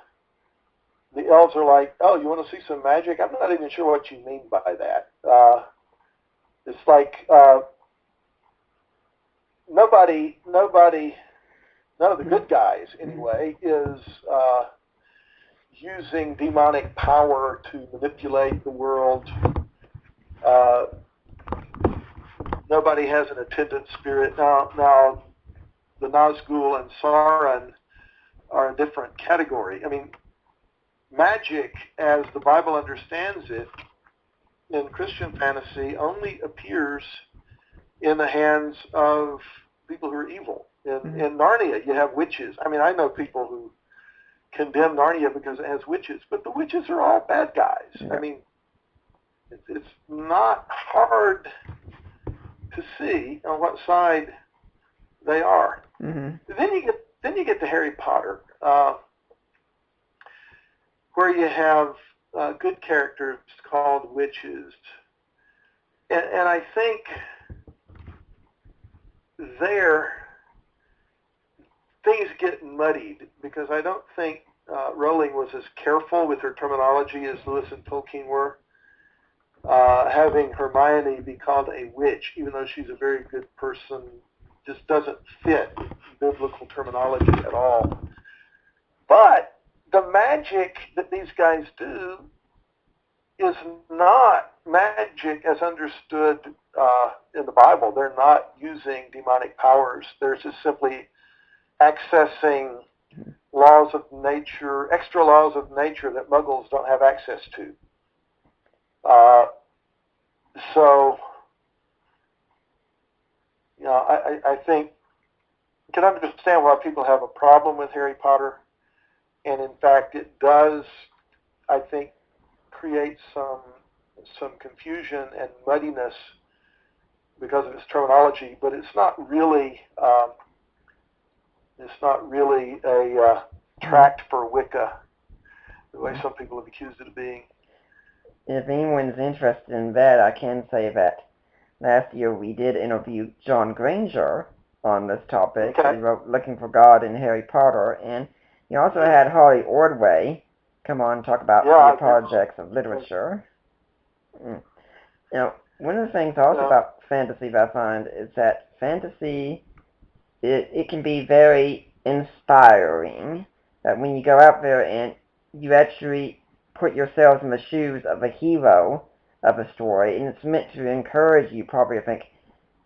Speaker 3: the elves are like, "Oh, you want to see some magic? I'm not even sure what you mean by that." It's like none of the good guys anyway is using demonic power to manipulate the world. Nobody has an attendant spirit. Now the Nazgul and Sauron are a different category. I mean, magic, as the Bible understands it, in Christian fantasy, only appears in the hands of people who are evil. In Narnia, you have witches. I mean, I know people who condemn Narnia because it has witches, but the witches are all bad guys. Yeah. I mean, it's not hard to see on what side they are.
Speaker 2: Mm-hmm.
Speaker 3: Then you get to Harry Potter, where you have good characters called witches. And I think there things get muddied because I don't think Rowling was as careful with her terminology as Lewis and Tolkien were. Having Hermione be called a witch, even though she's a very good person, just doesn't fit biblical terminology at all. But the magic that these guys do is not magic as understood in the Bible. They're not using demonic powers. They're just simply accessing laws of nature, extra laws of nature that Muggles don't have access to. So, you know, I think you can understand why people have a problem with Harry Potter, and in fact, it does, I think, create some confusion and muddiness because of its terminology. But it's not really a tract for Wicca, the way some people have accused it of being.
Speaker 2: If anyone's interested in that, I can say that last year we did interview John Granger on this topic.
Speaker 3: Okay.
Speaker 2: He wrote Looking for God in Harry Potter, and he also had Holly Ordway come on and talk about the apologetics of literature. Now, one of the things also about fantasy that I find is that fantasy, it can be very inspiring, that when you go out there and you actually put yourselves in the shoes of a hero of a story, and it's meant to encourage you, probably, I think,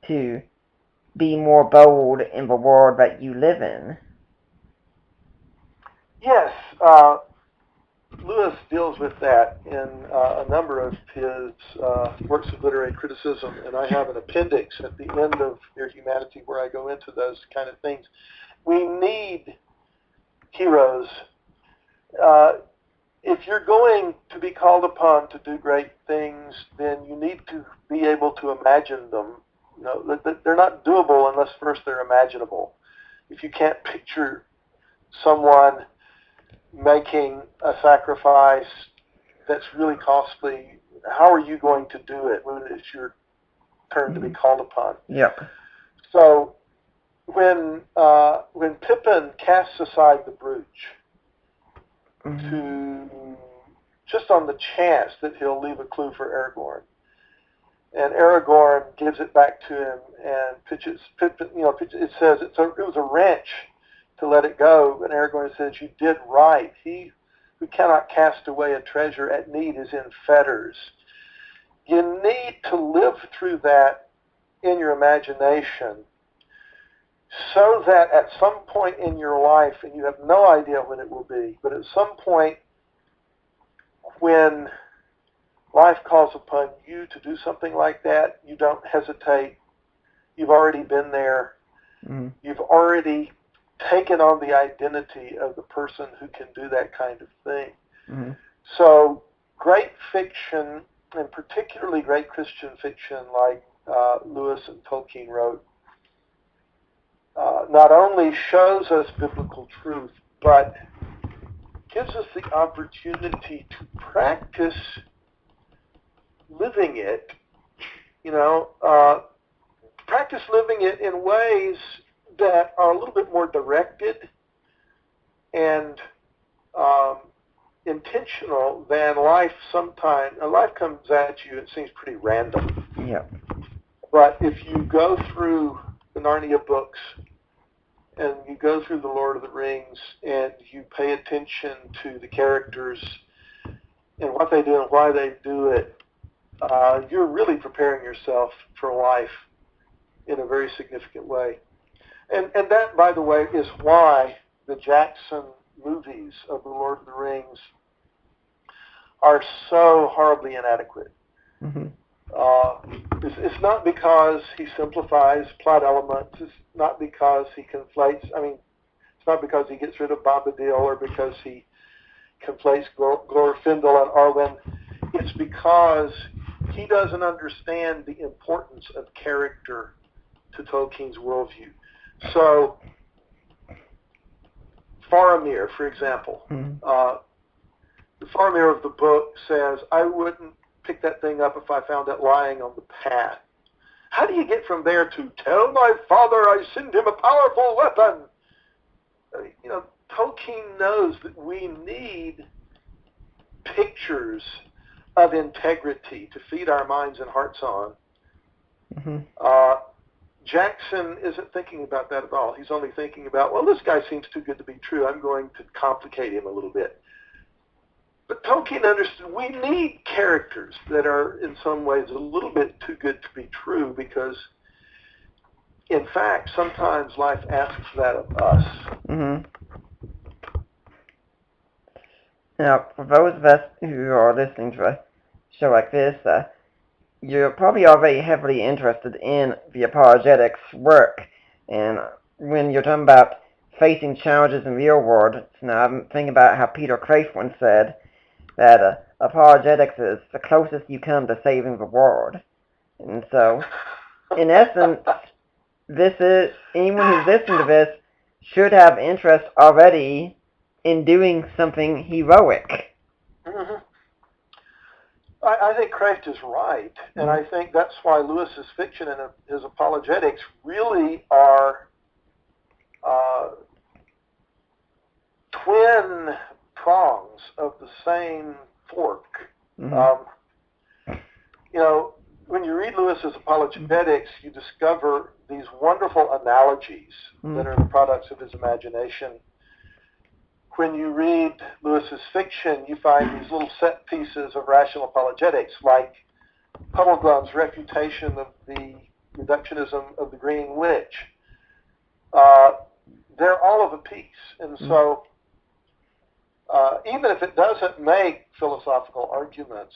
Speaker 2: to be more bold in the world that you live in.
Speaker 3: Yes, Lewis deals with that in a number of his works of literary criticism, and I have an appendix at the end of Mere Humanity where I go into those kind of things. We need heroes. If you're going to be called upon to do great things, then you need to be able to imagine them. You know, they're not doable unless first they're imaginable. If you can't picture someone making a sacrifice that's really costly, how are you going to do it when it's your turn to be called upon?
Speaker 2: Yep.
Speaker 3: So when Pippin casts aside the brooch to just on the chance that he'll leave a clue for Aragorn, and Aragorn gives it back to him and pitches Pippin, it says it was a wrench to let it go, and Aragorn says, "You did right. He who cannot cast away a treasure at need is in fetters." You need to live through that in your imagination so that at some point in your life, and you have no idea when it will be, but at some point when life calls upon you to do something like that, you don't hesitate. You've already been there. Mm-hmm. You've already taken on the identity of the person who can do that kind of thing. Mm-hmm. So great fiction, and particularly great Christian fiction like Lewis and Tolkien wrote, not only shows us biblical truth, but gives us the opportunity to practice living it, practice living it in ways that are a little bit more directed and intentional than life sometimes. Life comes at you, it seems pretty random.
Speaker 2: Yeah.
Speaker 3: But if you go through the Narnia books and you go through the Lord of the Rings and you pay attention to the characters and what they do and why they do it, you're really preparing yourself for life in a very significant way. And that, by the way, is why the Jackson movies of the Lord of the Rings are so horribly inadequate. Mm-hmm. It's not because he simplifies plot elements. It's not because he conflates. It's not because he gets rid of Bombadil or because he conflates Glorfindel and Arwen. It's because he doesn't understand the importance of character to Tolkien's worldview. So, Faramir, for example, the former of the book says, I wouldn't pick that thing up if I found it lying on the path. How do you get from there to tell my father I send him a powerful weapon? Tolkien knows that we need pictures of integrity to feed our minds and hearts on.
Speaker 2: Mm-hmm.
Speaker 3: Jackson isn't thinking about that at all. He's only thinking about, well, this guy seems too good to be true. I'm going to complicate him a little bit. But Tolkien understood we need characters that are in some ways a little bit too good to be true because, in fact, sometimes life asks that of us.
Speaker 2: Mm-hmm. Now, for those of us who are listening to a show like this, you're probably already heavily interested in the apologetics work. And when you're talking about facing challenges in the real world, now I'm thinking about how Peter Crave once said that apologetics is the closest you come to saving the world. And so, in essence, anyone who's listening to this should have interest already in doing something heroic.
Speaker 3: Mm-hmm. I think Kraft is right, and I think that's why Lewis's fiction and his apologetics really are twin prongs of the same fork.
Speaker 2: Mm-hmm.
Speaker 3: When you read Lewis's apologetics, you discover these wonderful analogies that are the products of his imagination. When you read Lewis's fiction, you find these little set pieces of rational apologetics, like Puddleglum's refutation of the reductionism of the Green Witch. They're all of a piece. And so even if it doesn't make philosophical arguments,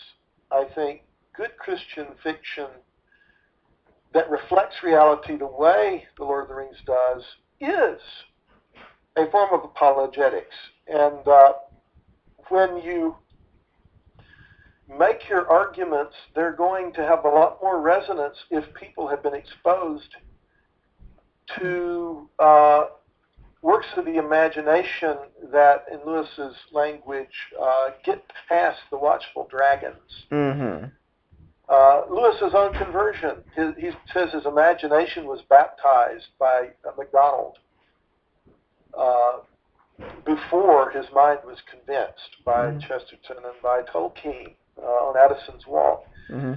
Speaker 3: I think good Christian fiction that reflects reality the way The Lord of the Rings does is a form of apologetics. And when you make your arguments, they're going to have a lot more resonance if people have been exposed to works of the imagination that, in Lewis's language, get past the watchful dragons.
Speaker 2: Mm-hmm.
Speaker 3: Lewis's own conversion, he says his imagination was baptized by MacDonald before his mind was convinced by Chesterton and by Tolkien on Addison's Walk.
Speaker 2: Mm-hmm.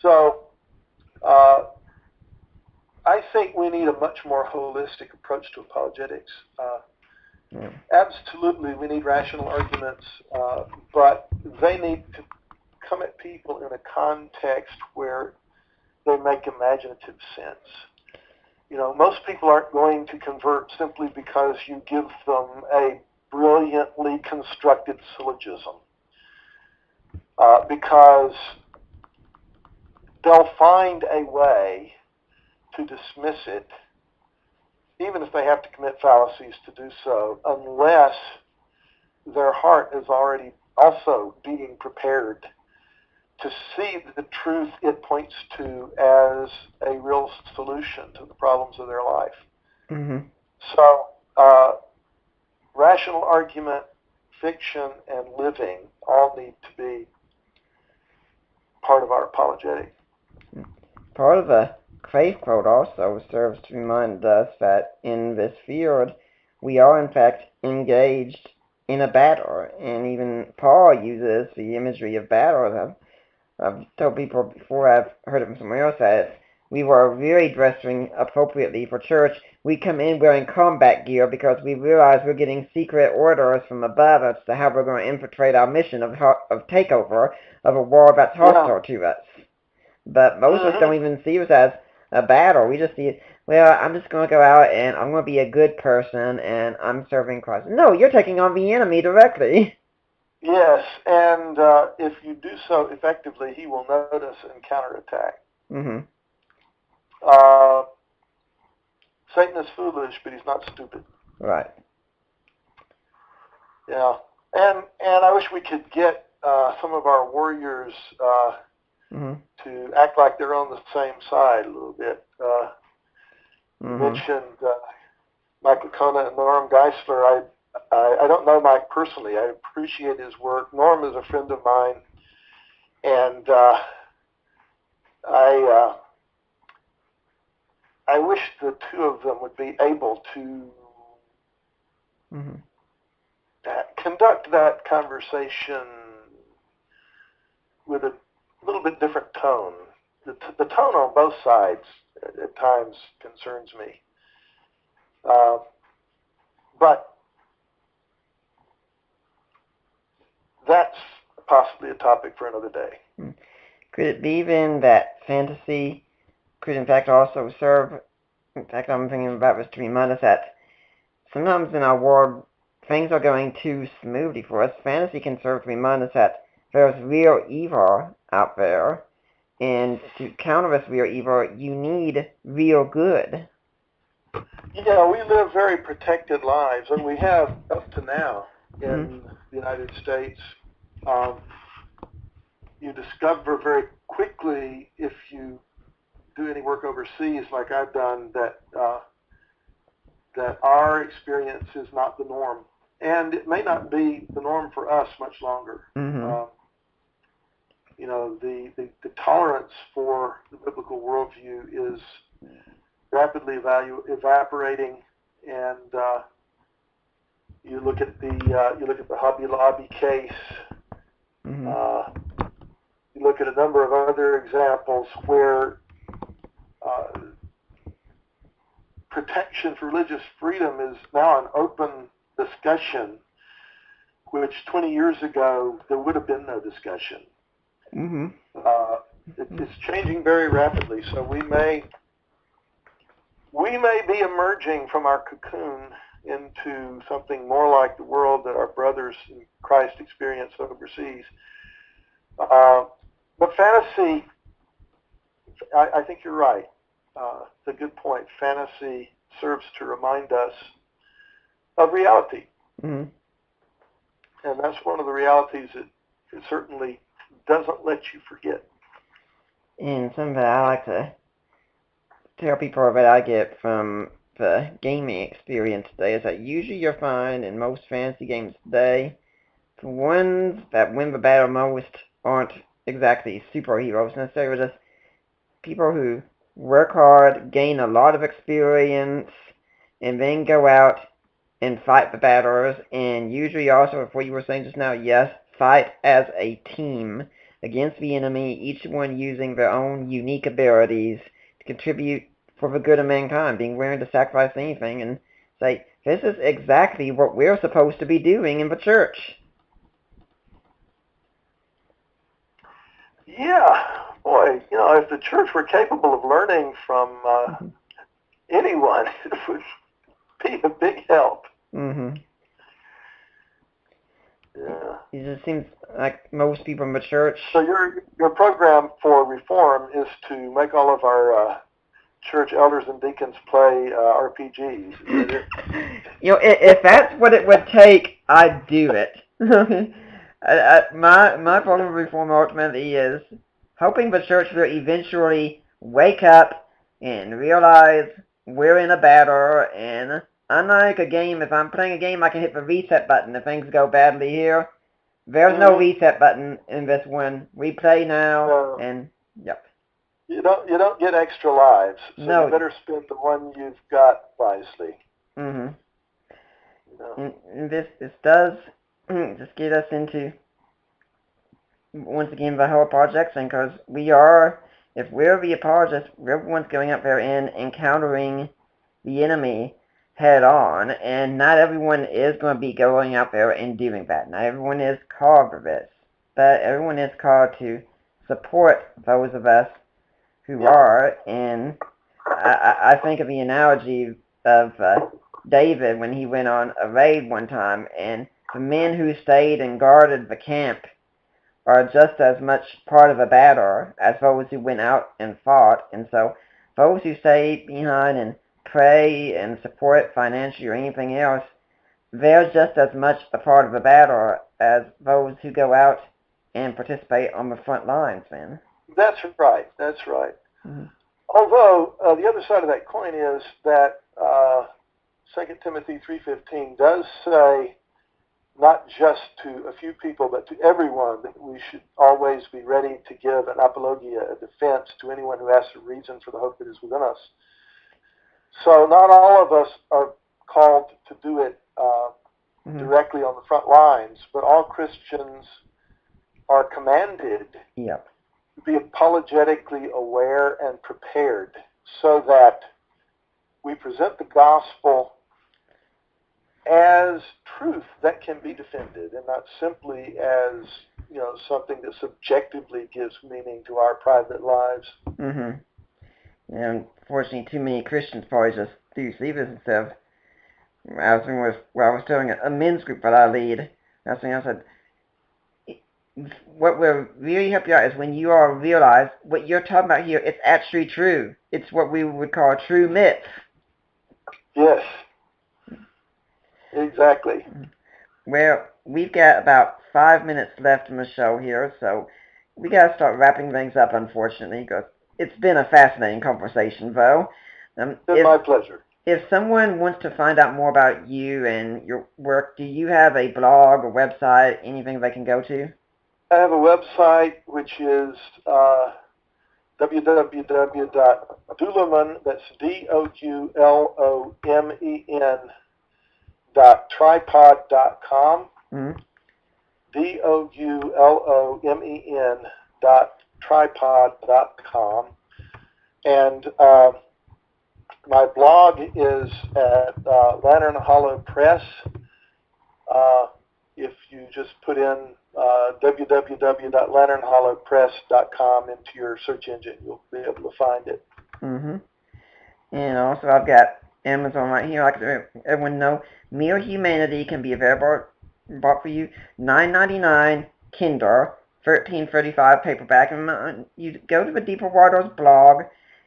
Speaker 3: So I think we need a much more holistic approach to apologetics. Absolutely, we need rational arguments, but they need to come at people in a context where they make imaginative sense. Most people aren't going to convert simply because you give them a brilliantly constructed syllogism, because they'll find a way to dismiss it, even if they have to commit fallacies to do so, unless their heart is already also being prepared to see the truth it points to as a real solution to the problems of their life.
Speaker 2: Mm-hmm.
Speaker 3: So, rational argument, fiction, and living all need to be part of our apologetic.
Speaker 2: Part of the Crave quote also serves to remind us that in this field we are in fact engaged in a battle, and even Paul uses the imagery of battle. I've told people before, I've heard it from someone else, that we were really dressing appropriately for church. We come in wearing combat gear because we realize we're getting secret orders from above as to how we're going to infiltrate our mission of takeover of a war that's hostile to us. But most of us don't even see us as a battle. We just see it, well, I'm just going to go out and I'm going to be a good person and I'm serving Christ. No, you're taking on the enemy directly.
Speaker 3: Yes, and if you do so effectively, he will notice and counterattack.
Speaker 2: Mm-hmm.
Speaker 3: Satan is foolish, but he's not stupid.
Speaker 2: Right.
Speaker 3: Yeah, and I wish we could get some of our warriors to act like they're on the same side a little bit. You mentioned Michael Kona and Norm Geisler. I don't know Mike personally. I appreciate his work. Norm is a friend of mine, and I wish the two of them would be able to conduct that conversation with a little bit different tone. The tone on both sides at times concerns me. But that's possibly a topic for another day.
Speaker 2: Could it be then that fantasy could in fact also serve, in fact I'm thinking about this to remind us that sometimes in our world things are going too smoothly for us. Fantasy can serve to remind us that there's real evil out there, and to counter this real evil you need real good.
Speaker 3: Yeah, we live very protected lives, and we have up to now in the United States. You discover very quickly if you do any work overseas, like I've done, that our experience is not the norm, and it may not be the norm for us much longer. You know, the tolerance for the biblical worldview is rapidly evaporating, and you look at the Hobby Lobby case. You look at a number of other examples where protection for religious freedom is now an open discussion, which 20 years ago there would have been no discussion. It's changing very rapidly, so we may be emerging from our cocoon into something more like the world that our brothers in Christ experience overseas. But fantasy, I think you're right. It's a good point. Fantasy serves to remind us of reality. And that's one of the realities that it certainly doesn't let you forget.
Speaker 2: And something that I like to tell people that I get from the gaming experience today is that usually you'll find in most fantasy games today, the ones that win the battle most aren't exactly superheroes necessarily, just people who work hard, gain a lot of experience, and then go out and fight the battles, and usually also, what you were saying just now, yes, fight as a team against the enemy, each one using their own unique abilities to contribute for the good of mankind, being willing to sacrifice anything, and say, this is exactly what we're supposed to be doing in the church.
Speaker 3: Yeah, boy, you know, if the church were capable of learning from anyone, it would be a big help. Yeah.
Speaker 2: It just seems like most people in the church.
Speaker 3: So your program for reform is to make all of our church elders and deacons play RPGs.
Speaker 2: You know, if that's what it would take, I'd do it. My program of reform ultimately is hoping the church will eventually wake up and realize we're in a battle, and unlike a game, if I'm playing a game, I can hit the reset button if things go badly here. There's no reset button in this one. We play now, and yep.
Speaker 3: You don't get extra lives, so
Speaker 2: no.
Speaker 3: You better spend the one you've got wisely.
Speaker 2: You know. And this does just get us into, once again, the whole apologetics thing, because if we're the apologists, everyone's going up there and encountering the enemy head on, and not everyone is going to be going out there and doing that. Not everyone is called for this, but everyone is called to support those of us who are, and I think of the analogy of David when he went on a raid one time, and the men who stayed and guarded the camp are just as much part of the battle as those who went out and fought, and so those who stay behind and pray and support financially or anything else, they're just as much a part of the battle as those who go out and participate on the front lines, man.
Speaker 3: That's right. Although, the other side of that coin is that 2 Timothy 3:15 does say not just to a few people, but to everyone, that we should always be ready to give an apologia, a defense, to anyone who asks a reason for the hope that is within us. So not all of us are called to do it directly on the front lines, but all Christians are commanded
Speaker 2: Yep.
Speaker 3: to be apologetically aware and prepared, so that we present the gospel as truth that can be defended, and not simply as, you know, something that subjectively gives meaning to our private lives.
Speaker 2: Mm-hmm. And unfortunately, too many Christians probably just do see this instead of. I was doing a men's group that I lead. I said, what will really help you out is when you all realize what you're talking about here, it's actually true. It's what we would call true myth.
Speaker 3: Yes, exactly.
Speaker 2: Well, we've got about 5 minutes left in the show here, so we got to start wrapping things up, unfortunately, because it's been a fascinating conversation, though.
Speaker 3: It's my pleasure.
Speaker 2: If someone wants to find out more about you and your work, do you have a blog or website, anything they can go to?
Speaker 3: I have a website which is www.doulomen, that's DOULOMEN.tripod.com.
Speaker 2: Mm-hmm.
Speaker 3: DOULOMEN.tripod.com. And my blog is at Lantern Hollow Press. If you just put in www.lanternhollowpress.com into your search engine, you'll be able to find it.
Speaker 2: Mm-hmm. And also, I've got Amazon right here. Like everyone know, Mere Humanity can be available bought for you. $9.99 Kindle, $13.35 paperback. And you go to the Deeper Waters blog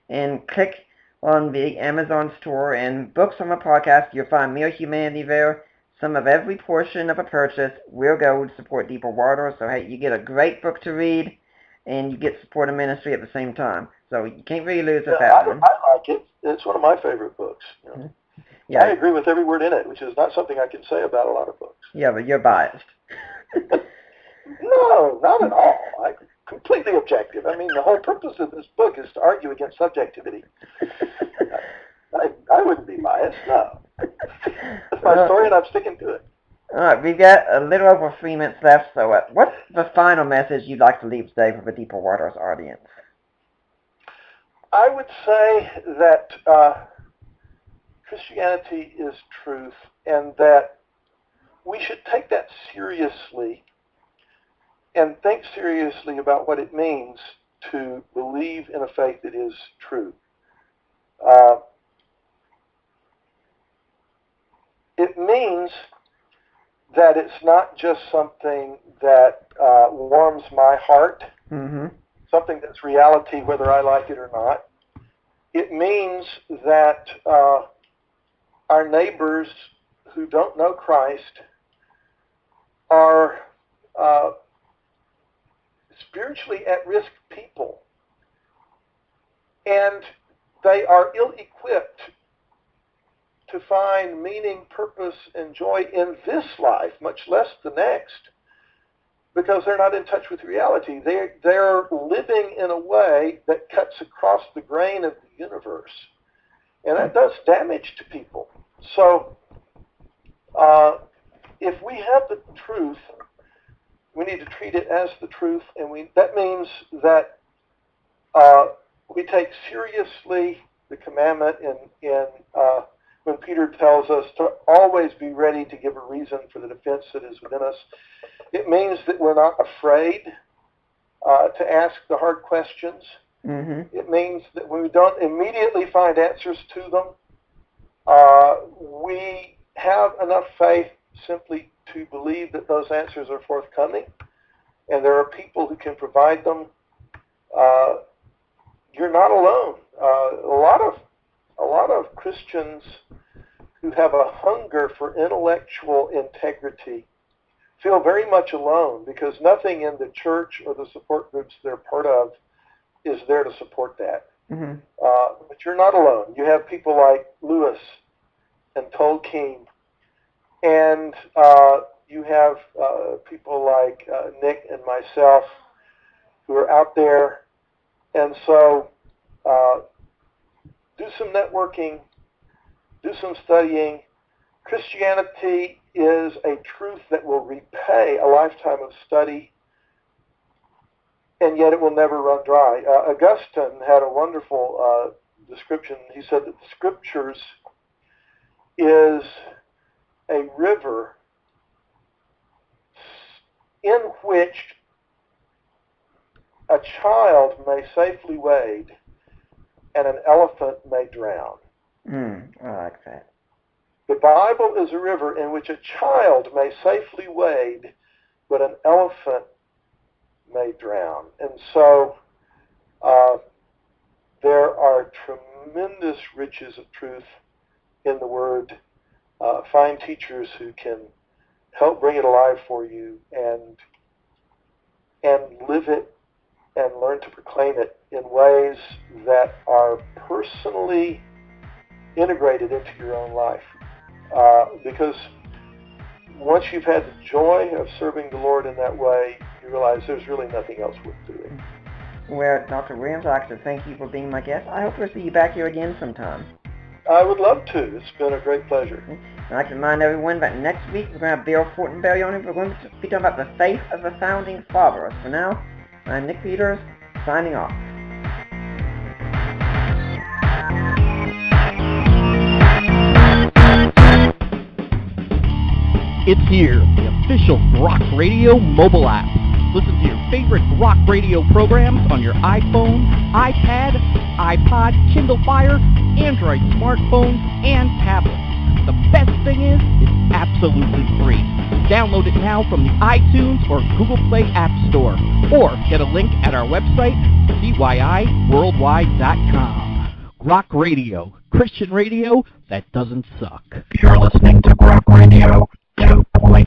Speaker 2: and click on the Amazon store and books on the podcast. You'll find Mere Humanity there. Some of every portion of a purchase will go to support Deeper Waters. So hey, you get a great book to read, and you get support of ministry at the same time. So you can't really lose with that one.
Speaker 3: I like it. It's one of my favorite books. You know.
Speaker 2: Yeah.
Speaker 3: I agree with every word in it, which is not something I can say about a lot of books.
Speaker 2: Yeah, but you're biased.
Speaker 3: No, not at all. I'm completely objective. I mean, the whole purpose of this book is to argue against subjectivity. I wouldn't be biased, no. It's my story, and I'm sticking to it.
Speaker 2: All right, we've got a little over 3 minutes left, so what's the final message you'd like to leave today for the Deeper Waters audience?
Speaker 3: I would say that Christianity is truth, and that we should take that seriously and think seriously about what it means to believe in a faith that is true. It means that it's not just something that warms my heart, something that's reality whether I like it or not. It means that our neighbors who don't know Christ are spiritually at-risk people, and they are ill-equipped to find meaning, purpose, and joy in this life, much less the next, because they're not in touch with reality. They're living in a way that cuts across the grain of the universe, and that does damage to people. So if we have the truth, we need to treat it as the truth, and that means that we take seriously the commandment in when Peter tells us to always be ready to give a reason for the defense that is within us. It means that we're not afraid to ask the hard questions. It means that when we don't immediately find answers to them, we have enough faith simply to believe that those answers are forthcoming, and there are people who can provide them. You're not alone. A lot of Christians who have a hunger for intellectual integrity feel very much alone, because nothing in the church or the support groups they're part of is there to support that. But you're not alone. You have people like Lewis and Tolkien and you have people like Nick and myself who are out there. And so do some networking, do some studying. Christianity is a truth that will repay a lifetime of study, and yet it will never run dry. Augustine had a wonderful description. He said that the Scriptures is a river in which a child may safely wade and an elephant may drown.
Speaker 2: I like that.
Speaker 3: The Bible is a river in which a child may safely wade, but an elephant may drown. And so there are tremendous riches of truth in the Word. Find teachers who can help bring it alive for you and live it and learn to proclaim it in ways that are personally integrated into your own life. Because once you've had the joy of serving the Lord in that way, you realize there's really nothing else worth doing.
Speaker 2: Well, Dr. Williams, I'd like to thank you for being my guest. I hope we'll see you back here again sometime.
Speaker 3: I would love to. It's been a great pleasure.
Speaker 2: I'd like to remind everyone that next week we're going to have Bill Fortenberry on it. We're going to be talking about the faith of the Founding Fathers. For now, I'm Nick Peters, signing off.
Speaker 4: It's here, the official Rock Radio mobile app. Listen to your favorite Rock Radio programs on your iPhone, iPad, iPod, Kindle Fire, Android smartphones, and tablets. The best thing is, it's absolutely free. Download it now from the iTunes or Google Play App Store, or get a link at our website, CYIWorldwide.com. Rock Radio, Christian radio that doesn't suck.
Speaker 1: You're listening to Rock Radio 2.0.